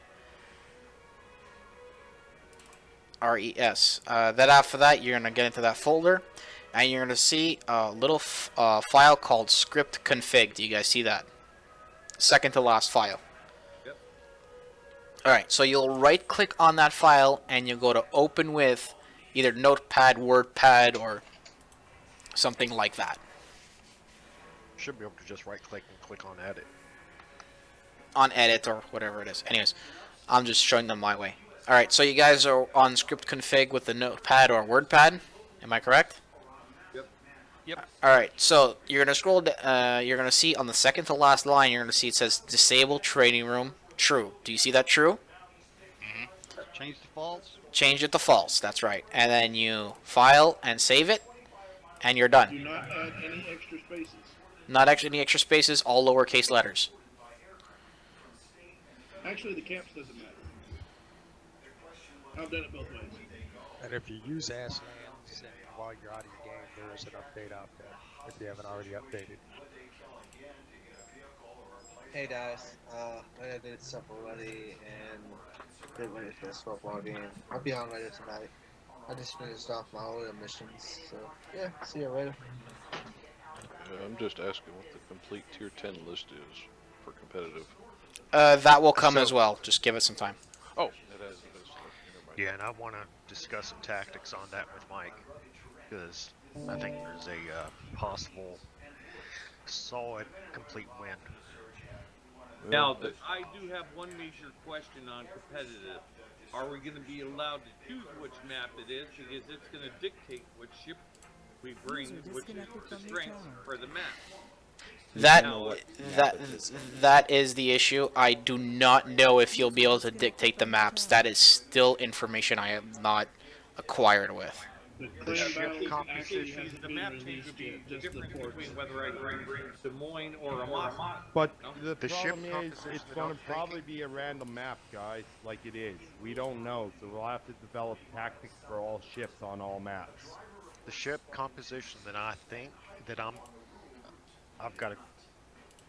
RES. Then after that, you're gonna get into that folder, and you're gonna see a little file called script config. Do you guys see that? Second to last file. Yep. All right. So you'll right-click on that file, and you'll go to open with either Notepad, WordPad, or something like that. Should be able to just right click and click on edit. On edit or whatever it is. Anyways, I'm just showing them my way. Alright, so you guys are on script config with the Notepad or WordPad. Am I correct? Yep. Alright, so you're going to scroll, you're going to see on the second to last line, you're going to see it says disable training room true. Do you see that true? Change to false. Change it to false, that's right. And then you file and save it, and you're done. Do not add any extra spaces. Not actually any extra spaces, all lowercase letters. Actually, the caps doesn't matter. I've done it both ways. And if you use Aslan's and while you're out of your game, there is an update out there if you haven't already updated. Hey guys, I did stuff already and did ready for this football game. I'll be on later tonight. I just finished off my oil missions, so yeah, see you later. I'm just asking what the complete tier 10 list is for competitive. That will come as well. Just give it some time. Oh, it is. Yeah, and I want to discuss some tactics on that with Mike, because I think there's a possible solid complete win. Now, I do have one major question on competitive. Are we going to be allowed to choose which map it is? Because it's going to dictate which ship we bring, which is the strength for the map. That Now, that is the issue. I do not know if you'll be able to dictate the maps. That is still information I am not acquired with. The ship because composition. the map change would be the difference between whether I bring Des Moines or Amasa. But No? the ship problem is, composition it's that going I'm to probably be a random map, guys, like it is. We don't know, so we'll have to develop tactics for all ships on all maps. The ship composition that I think that I've got to,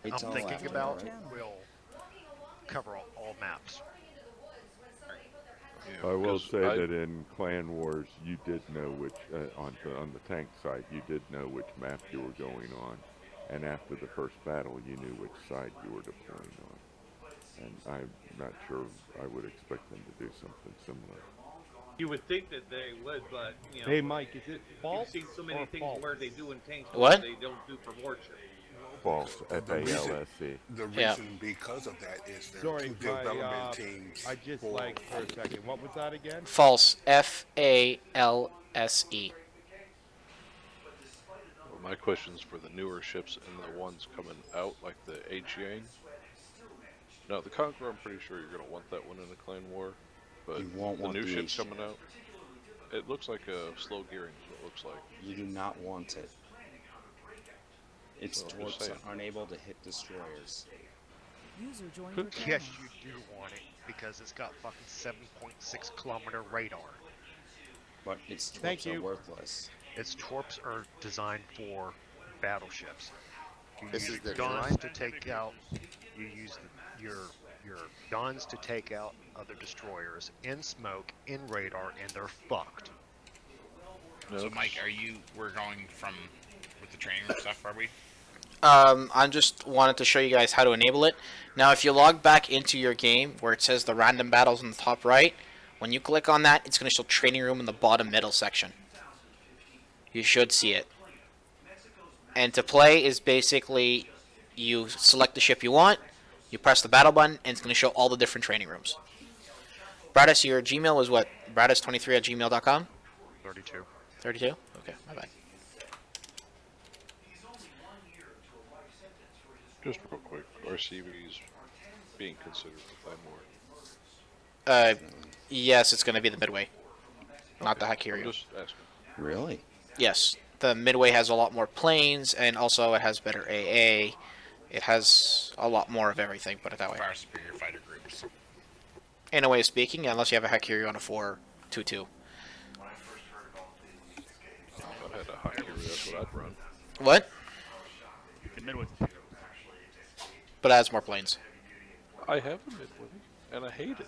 It's I'm all thinking after, about right? will cover all maps. I will say that in Clan Wars, you did know which on the tank side, you did know which map you were going on, and after the first battle, you knew which side you were deploying on. And I'm not sure I would expect them to do something similar. You would think that they would, but you know. Hey, Mike, is it false You've seen so many or things false? where they do in tanks What? they don't do for warship. False. F-A-L-S-E. The Yeah. reason because of that is there are Sorry, two my, development teams. I just like for a second. What was that again? False. F-A-L-S-E. Well, my question's for the newer ships and the ones coming out, like the H-Yang. Now, the Conqueror, I'm pretty sure you're going to want that one in a clan war. But You won't the want new the ships H-Yang. coming out, it looks like a slow gearing is what it looks like. You do not want it. Its Well, I'm just torps saying. are unable to hit destroyers. User joined your channel. Yes, you do want it because it's got fucking 7.6 kilometer radar. But its Thank torps are you. worthless. Its torps are designed for battleships. You This use is the guns design? to take out. You use your guns to take out other destroyers in smoke, in radar, and they're fucked. So, Mike, we're going from with the training room stuff, are we? I just wanted to show you guys how to enable it. Now, if you log back into your game where it says the random battles in the top right, when you click on that, it's going to show training room in the bottom middle section. You should see it. And to play is basically you select the ship you want, you press the battle button, and it's going to show all the different training rooms. Bradis, your Gmail was what? Bradis23@gmail.com? 32. 32? Okay, my bad. Just real quick, RCV's being considered for Clan War. Yes, it's going to be the Midway, not the I'm Hakirio. just asking. Really? Yes, the Midway has a lot more planes, and also it has better AA. It has a lot more of everything, put it that way. Far superior fighter groups. In a way of speaking, unless you have a Hakirio on a 4.22. If I had a Hakirio, that's what I'd run. What? The Midway's But it has more planes. I have a Midway, and I hate it.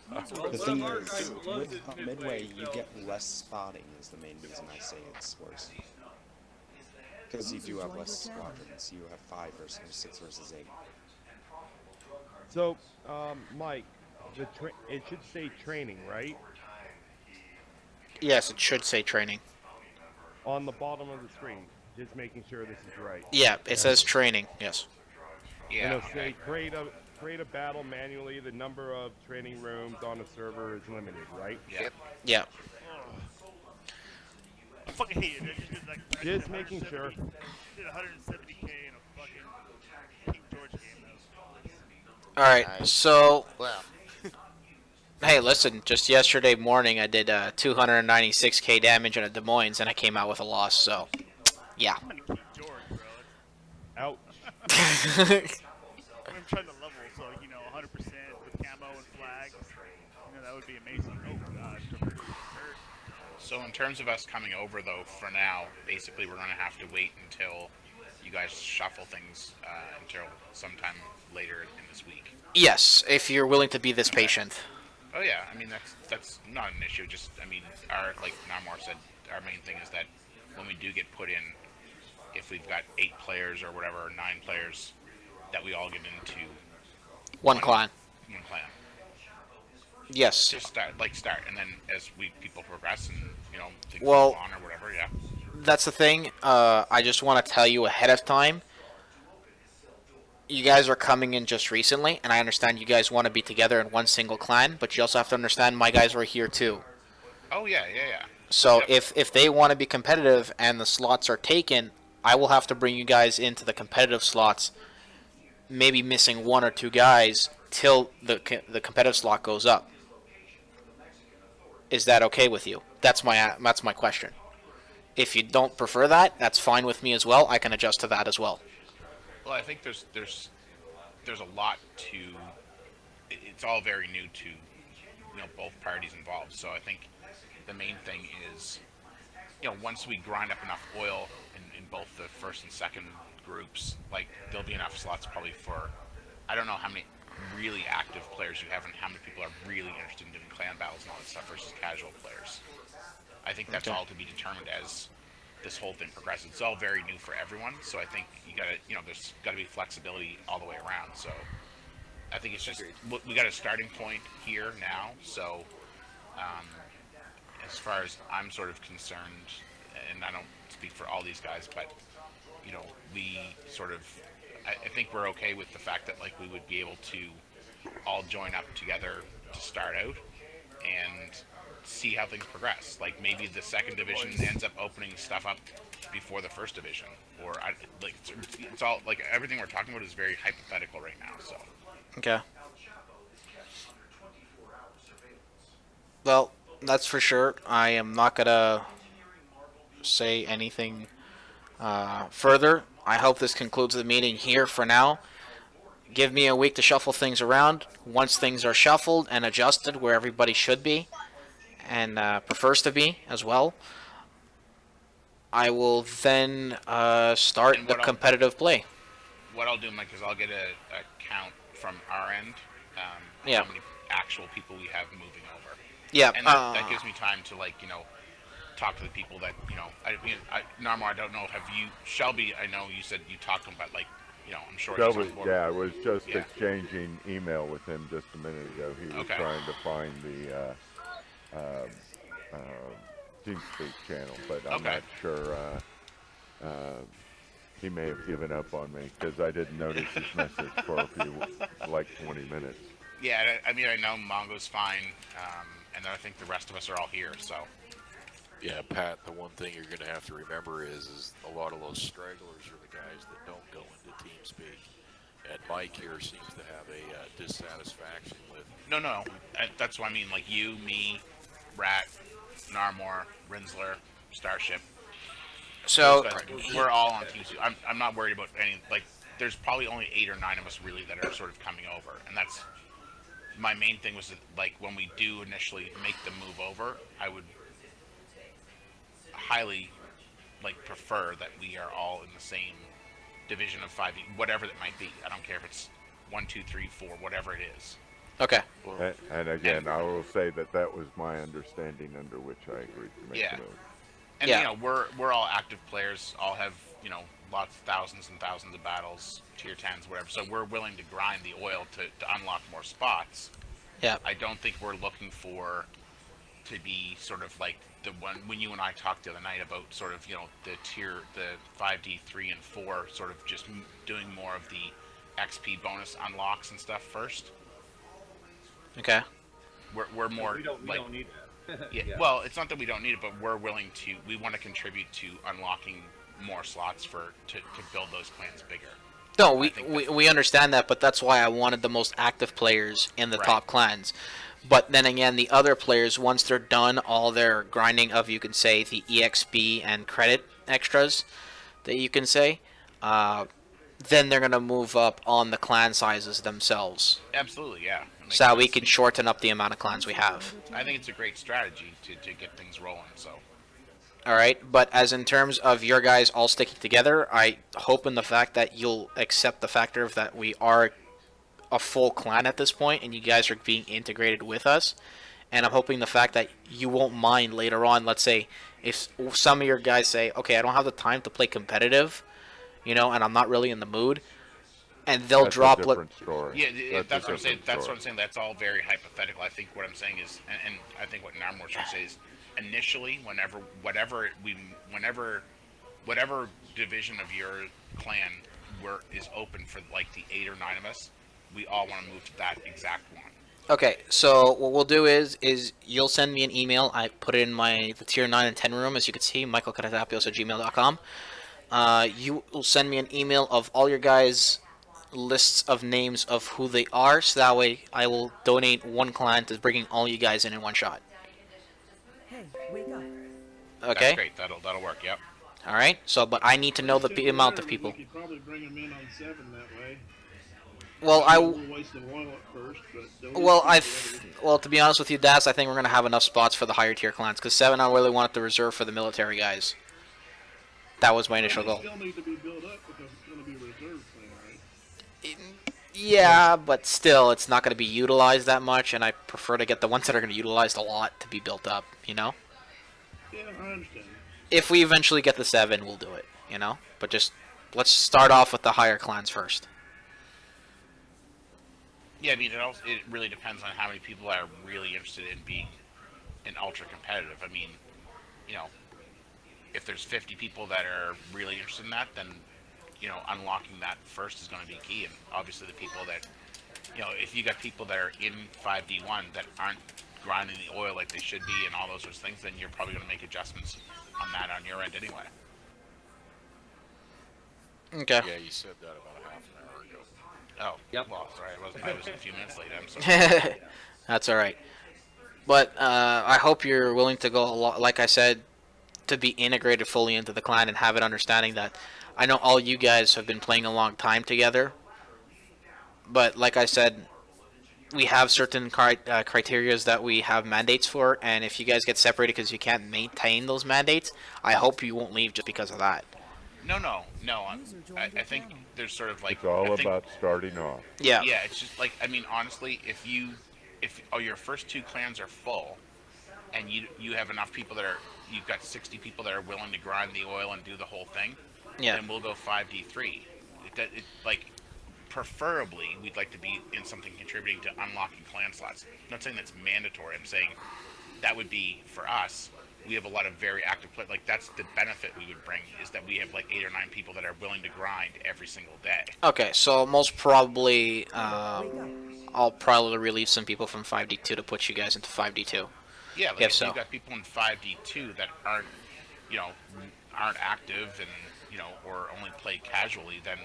The thing is, with Midway, you get less spotting is the main reason I say it's worse. Because you do have less squadrons. You have 5 versus 6 versus 8. So, Mike, it should say training, right? Yes, it should say training. On the bottom of the screen. Just making sure this is right. Yeah, it says training, yes. And Yeah. it'll say create a battle manually. The number of training rooms on a server is limited, right? Yep. Yeah. I fucking hate it. Just making sure. Did 170k in a fucking King George game. That was Alright, Nice. so... Well, Hey, listen, just yesterday morning I did 296k damage in a Des Moines, and I came out with a loss, so... Yeah. I'm King George, bro. Ouch. I'm trying to level, so, 100% with camo and flags. That would be amazing. Oh, God. So in terms of us coming over, though, for now, basically we're going to have to wait until you guys shuffle things until sometime later in this week. Yes, if you're willing to be this patient. Oh yeah, I mean that's not an issue. Just our like Narmor said, our main thing is that when we do get put in, if we've got 8 players or whatever, or 9 players, that we all get into One clan. One clan. Yes. Just start, and then as people progress and things Well, go on or whatever. Yeah. That's the thing. I just want to tell you ahead of time. you guys are coming in just recently, and I understand you guys want to be together in one single clan, but you also have to understand my guys were here too. Oh yeah, yeah, yeah. So Yep. if they want to be competitive and the slots are taken, I will have to bring you guys into the competitive slots, maybe missing one or two guys till the competitive slot goes up. Is that okay with you? That's my question. If you don't prefer that, that's fine with me as well. I can adjust to that as well. Well, I think there's a lot to. It's all very new to both parties involved. So I think the main thing is once we grind up enough oil in both the first and second groups, like there'll be enough slots probably for. I don't know how many really active players you have and how many people are really interested in doing clan battles and all that stuff versus casual players. I think that's Okay. all to be determined as this whole thing progresses. It's all very new for everyone, so I think you gotta, there's got to be flexibility all the way around. So I think it's just we got a starting point here now. So um, as far as I'm sort of concerned, and I don't speak for all these guys, but we sort of, I think we're okay with the fact that like we would be able to all join up together to start out and see how things progress. Like maybe the second division ends up opening stuff up before the first division, or it's all like everything we're talking about is very hypothetical right now. So Okay. Well, that's for sure. I am not gonna say anything further. I hope this concludes the meeting here for now. Give me a week to shuffle things around. Once things are shuffled and adjusted where everybody should be and prefers to be as well, I will then start and the competitive play. what I'll do, Mike, is I'll get a count from our end, Yeah. how many actual people we have moving over. Yeah. And that gives me time to talk to the people that Narmo, I don't know. Have you, Shelby? I know you said you talked to him, but I'm sure he's Shelby, on board. yeah, I was just Yeah. exchanging email with him just a minute ago. He was Okay. trying to find the TeamSpeak channel, but I'm Okay. not sure. He may have given up on me because I didn't notice his message for a few, like 20 minutes. Yeah, I mean, I know Mongo's fine, and then I think the rest of us are all here. So Yeah, Pat, the one thing you're going to have to remember is a lot of those stragglers are the guys that don't go into TeamSpeak. And Mike here seems to have a dissatisfaction with. no, that's what I mean. Like you, me, Rat, Narmor, Rinsler, Starship. So we're all on TeamSpeak. I'm not worried about any. Like, there's probably only 8 or 9 of us really that are sort of coming over, and that's my main thing. Was that, like, when we do initially make the move over, I would highly prefer that we are all in the same division of 5e, whatever that might be. I don't care if it's 1, 2, 3, 4, whatever it is. Okay. And again, I will say that was my understanding under which I agreed to make Yeah. the move. And we're all active players, all have lots, thousands and thousands of battles, tier 10s, whatever. So we're willing to grind the oil to unlock more spots. Yeah. I don't think we're looking to be sort of like the one when you and I talked the other night about sort of the 5D 3 and 4, sort of just doing more of the XP bonus unlocks and stuff first. Okay. We're more we don't need that. Yeah. Well, it's not that we don't need it, but we're willing to. We want to contribute to unlocking more slots to build those clans bigger. No, we understand that, but that's why I wanted the most active players in the top clans. But then again, the other players, once they're done all their grinding of, you can say, the EXP and credit extras that you can say, then they're going to move up on the clan sizes themselves. Absolutely, yeah. So that we can shorten up the amount of clans we have. I think it's a great strategy to get things rolling, so. All right, but as in terms of your guys all sticking together, I hope in the fact that you'll accept the factor of that we are a full clan at this point, and you guys are being integrated with us. And I'm hoping the fact that you won't mind later on, let's say, if some of your guys say, okay, I don't have the time to play competitive, and I'm not really in the mood, and they'll drop. A different story. Yeah, that's what I'm saying. That's what I'm saying. That's all very hypothetical. I think what I'm saying is, and I think what Narmor should say is, initially, whatever division of your clan is open for like the 8 or 9 of us, we all want to move to that exact one. Okay, so what we'll do is you'll send me an email. I put it in the tier 9 and 10 room, as you can see, michaelcatapios@gmail.com. You will send me an email of all your guys' lists of names of who they are, so that way I will donate one clan to bringing all you guys in one shot. Hey, wake up. Okay? That's great. That'll work. Yep. All right. So, but I need to know the amount of people. We could probably bring them in on 7 that way. Well, a little waste of oil at first, but well, to be honest with you, Das, I think we're gonna have enough spots for the higher tier clans because 7 I really wanted to reserve for the military guys. That was my initial goal. Still need to be built up because it's going to be a reserve thing, right? Yeah, but still, it's not going to be utilized that much, and I prefer to get the ones that are going to be utilized a lot to be built up. You know. Yeah, I understand. If we eventually get the 7, we'll do it. You know, but just let's start off with the higher clans first. Yeah, I mean, it really depends on how many people are really interested in being an ultra competitive. I mean, you know, if there's 50 people that are really interested in that, then, you know, unlocking that first is going to be key. And obviously the people that, you know, if you got people that are in 5D1 that aren't grinding the oil like they should be and all those sorts of things, then you're probably going to make adjustments on that on your end anyway. Okay. Yeah, you said that about a half an hour ago. Oh, yep. Well, sorry, I was a few minutes late. I'm sorry. That's all right. But I hope you're willing to go, like I said, to be integrated fully into the clan and have it understanding that I know all you guys have been playing a long time together. But like I said, we have certain criteria that we have mandates for, and if you guys get separated because you can't maintain those mandates, I hope you won't leave just because of that. No. I think there's sort of like it's all about starting off. Yeah. Yeah, it's just like, I mean, honestly, if your first 2 clans are full, and you have enough people you've got 60 people that are willing to grind the oil and do the whole thing, yeah, then we'll go 5D3. Like, preferably, we'd like to be in something contributing to unlocking clan slots. I'm not saying that's mandatory. I'm saying that would be for us. We have a lot of very active players. Like, that's the benefit we would bring, is that we have like 8 or 9 people that are willing to grind every single day. Okay, so most probably, I'll probably relieve some people from 5D2 to put you guys into 5D2. Yeah, like if you've got people in 5D2 that aren't active and, you know, or only play casually, then,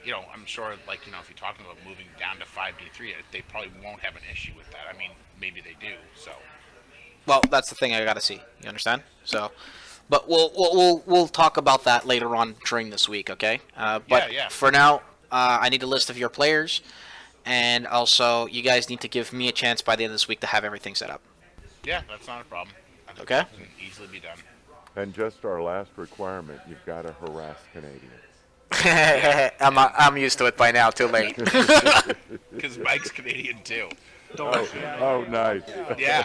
you know, I'm sure, like, you know, if you're talking about moving down to 5D3, they probably won't have an issue with that. I mean, maybe they do, so. Well, that's the thing I gotta see. You understand? So, but we'll talk about that later on during this week, okay? But yeah. For now, I need a list of your players, and also you guys need to give me a chance by the end of this week to have everything set up. Yeah, that's not a problem. I think Okay. that can easily be done. And just our last requirement, you've got to harass Canadians. I'm used to it by now. Too late. Because Mike's Canadian too. Oh, nice. Yeah.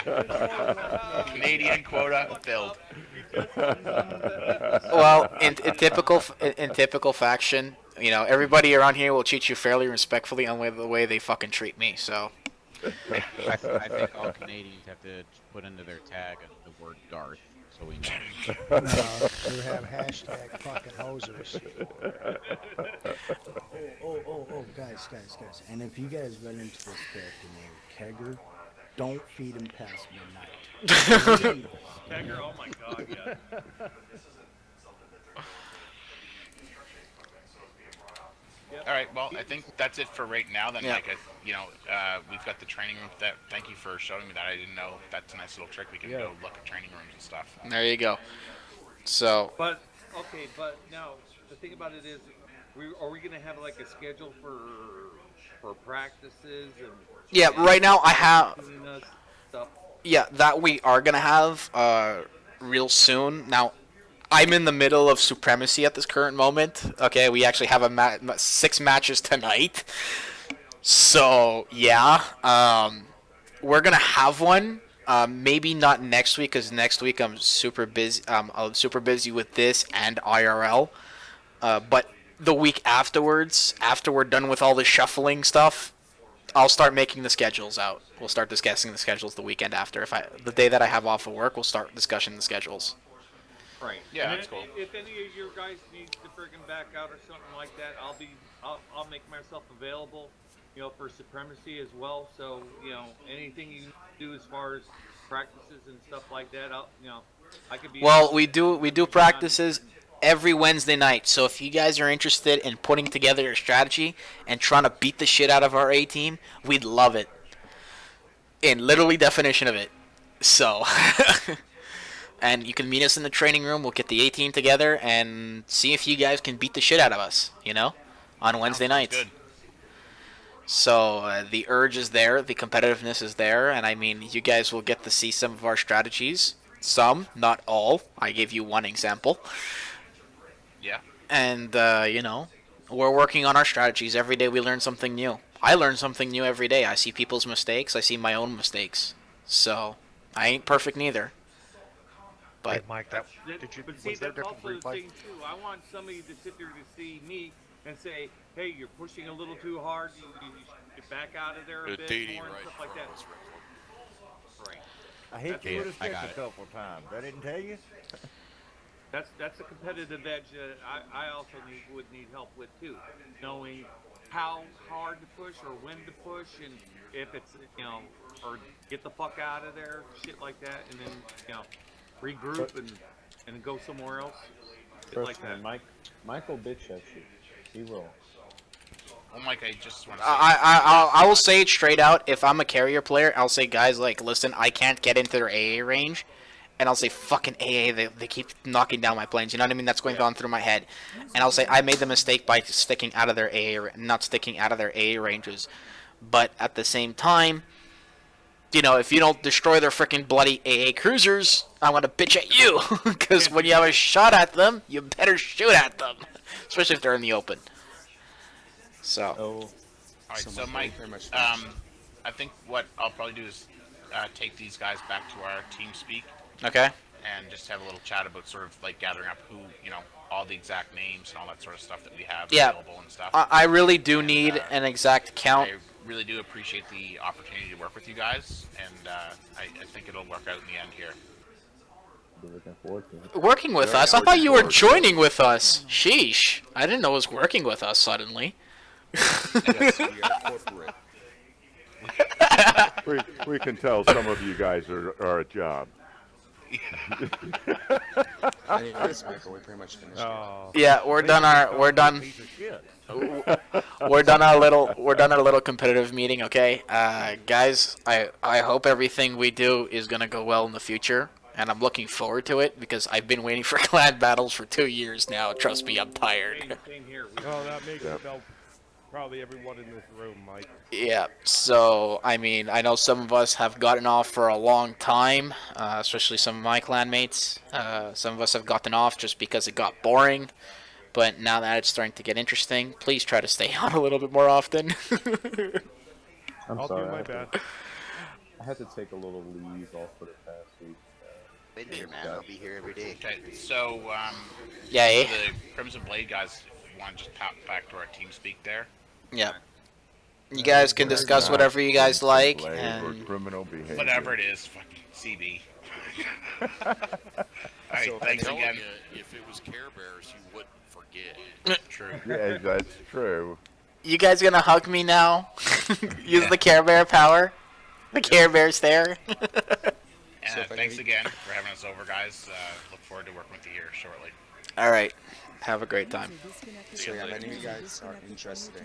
Canadian quota filled. Well, in typical faction, you know, everybody around here will treat you fairly respectfully on the way they fucking treat me. So. I think all Canadians have to put into their tag the word Garth, so we know. No, you have hashtag fucking hosers. Oh, guys. And if you guys run into this character named Kegger, don't feed him past midnight. Kegger, oh my god, yeah. All right, well, I think that's it for right now. Then, Yeah. like, you know, we've got the training room. Thank you for showing me that. I didn't know. That's a nice little trick. We can go look at training rooms and stuff. There you go. So. But now the thing about it is, are we gonna have like a schedule for practices and? Yeah, right now I have. Stuff. Yeah, that we are gonna have real soon. Now, I'm in the middle of Supremacy at this current moment. Okay, we actually have 6 matches tonight. So yeah, we're gonna have one. Maybe not next week, because next week I'm super busy. I'm super busy with this and IRL. But the week afterwards, after we're done with all the shuffling stuff, I'll start making the schedules out. We'll start discussing the schedules the weekend after. The day that I have off of work, we'll start discussing the schedules. Right. Yeah, and that's cool. If any of your guys need to friggin' back out or something like that, I'll be I'll make myself available, for supremacy as well. So anything you do as far as practices and stuff like that, I could be. Well, we do practices every Wednesday night. So if you guys are interested in putting together a strategy and trying to beat the shit out of our A team, we'd love it. In literally definition of it. So, and you can meet us in the training room. We'll get the A team together and see if you guys can beat the shit out of us. On Wednesday nights. Good. So the urge is there, the competitiveness is there, and I mean, you guys will get to see some of our strategies. Some, not all. I gave you one example. Yeah. And we're working on our strategies every day. We learn something new. I learn something new every day. I see people's mistakes. I see my own mistakes. So I ain't perfect neither. But Hey, Mike, But see, that's also the thing too. I want somebody to sit there to see me and say, "Hey, you're pushing a little too hard. You should get back out of there a bit more and stuff like that." Right. I hit you with a I stick got a it. couple times. I didn't tell you. That's a competitive edge that I also would need help with too, knowing how hard to push or when to push, and if it's or get the fuck out of there, shit like that, and then regroup and go somewhere else. Shit like that. Michael bitch at you. He will. Well, Mike, I just want to say. I will say it straight out. If I'm a carrier player, I'll say, guys, like, listen, I can't get into their AA range. And I'll say, fucking AA, they keep knocking down my planes. You know what I mean? That's going on through my head. And I'll say, I made the mistake by sticking out of their AA, not sticking out of their AA ranges. But at the same time, if you don't destroy their freaking bloody AA cruisers, I'm going to bitch at you. Because when you have a shot at them, you better shoot at them. Especially if they're in the open. So. All right, so Mike, I think what I'll probably do is take these guys back to our team speak. Okay. And just have a little chat about sort of like gathering up who, all the exact names and all that sort of stuff that we have available and stuff. I really do need an exact count. I really do appreciate the opportunity to work with you guys, and I think it'll work out in the end here. Looking forward to it. Working with us? I thought you were joining with us. Sheesh. I didn't know it was working with us suddenly. Yes, we are corporate. We can tell some of you guys are a job. Anyways, Michael, we pretty much finished. Yeah, we're done our little competitive meeting, okay? Guys, I hope everything we do is gonna go well in the future, and I'm looking forward to it because I've been waiting for clan battles for 2 years now. Trust me, I'm tired. Same here. Oh, that makes probably everyone in this room, Mike. Yeah, so, I mean, I know some of us have gotten off for a long time, especially some of my clanmates. Some of us have gotten off just because it got boring, but now that it's starting to get interesting, please try to stay on a little bit more often. I'm I'll sorry. do my best. I had to take a little leave off for the past week. Been here, man. I'll be here every day. Okay, so Yeah, the Crimson Blade guys, if you want to just pop back to our team speak there. Yeah. You guys can discuss whatever you guys like. Or And criminal behavior. Whatever it is, fucking CB. Alright, So, thanks Telling again. you, if it was Care Bears, you wouldn't forget. True. Yeah, that's true. you guys gonna hug me now? Use the Care Bear power? The Care Bear stare? And thanks again for having us over, guys. Look forward to working with you here shortly. Alright. Have a great time. So yeah, if any of you guys are interested in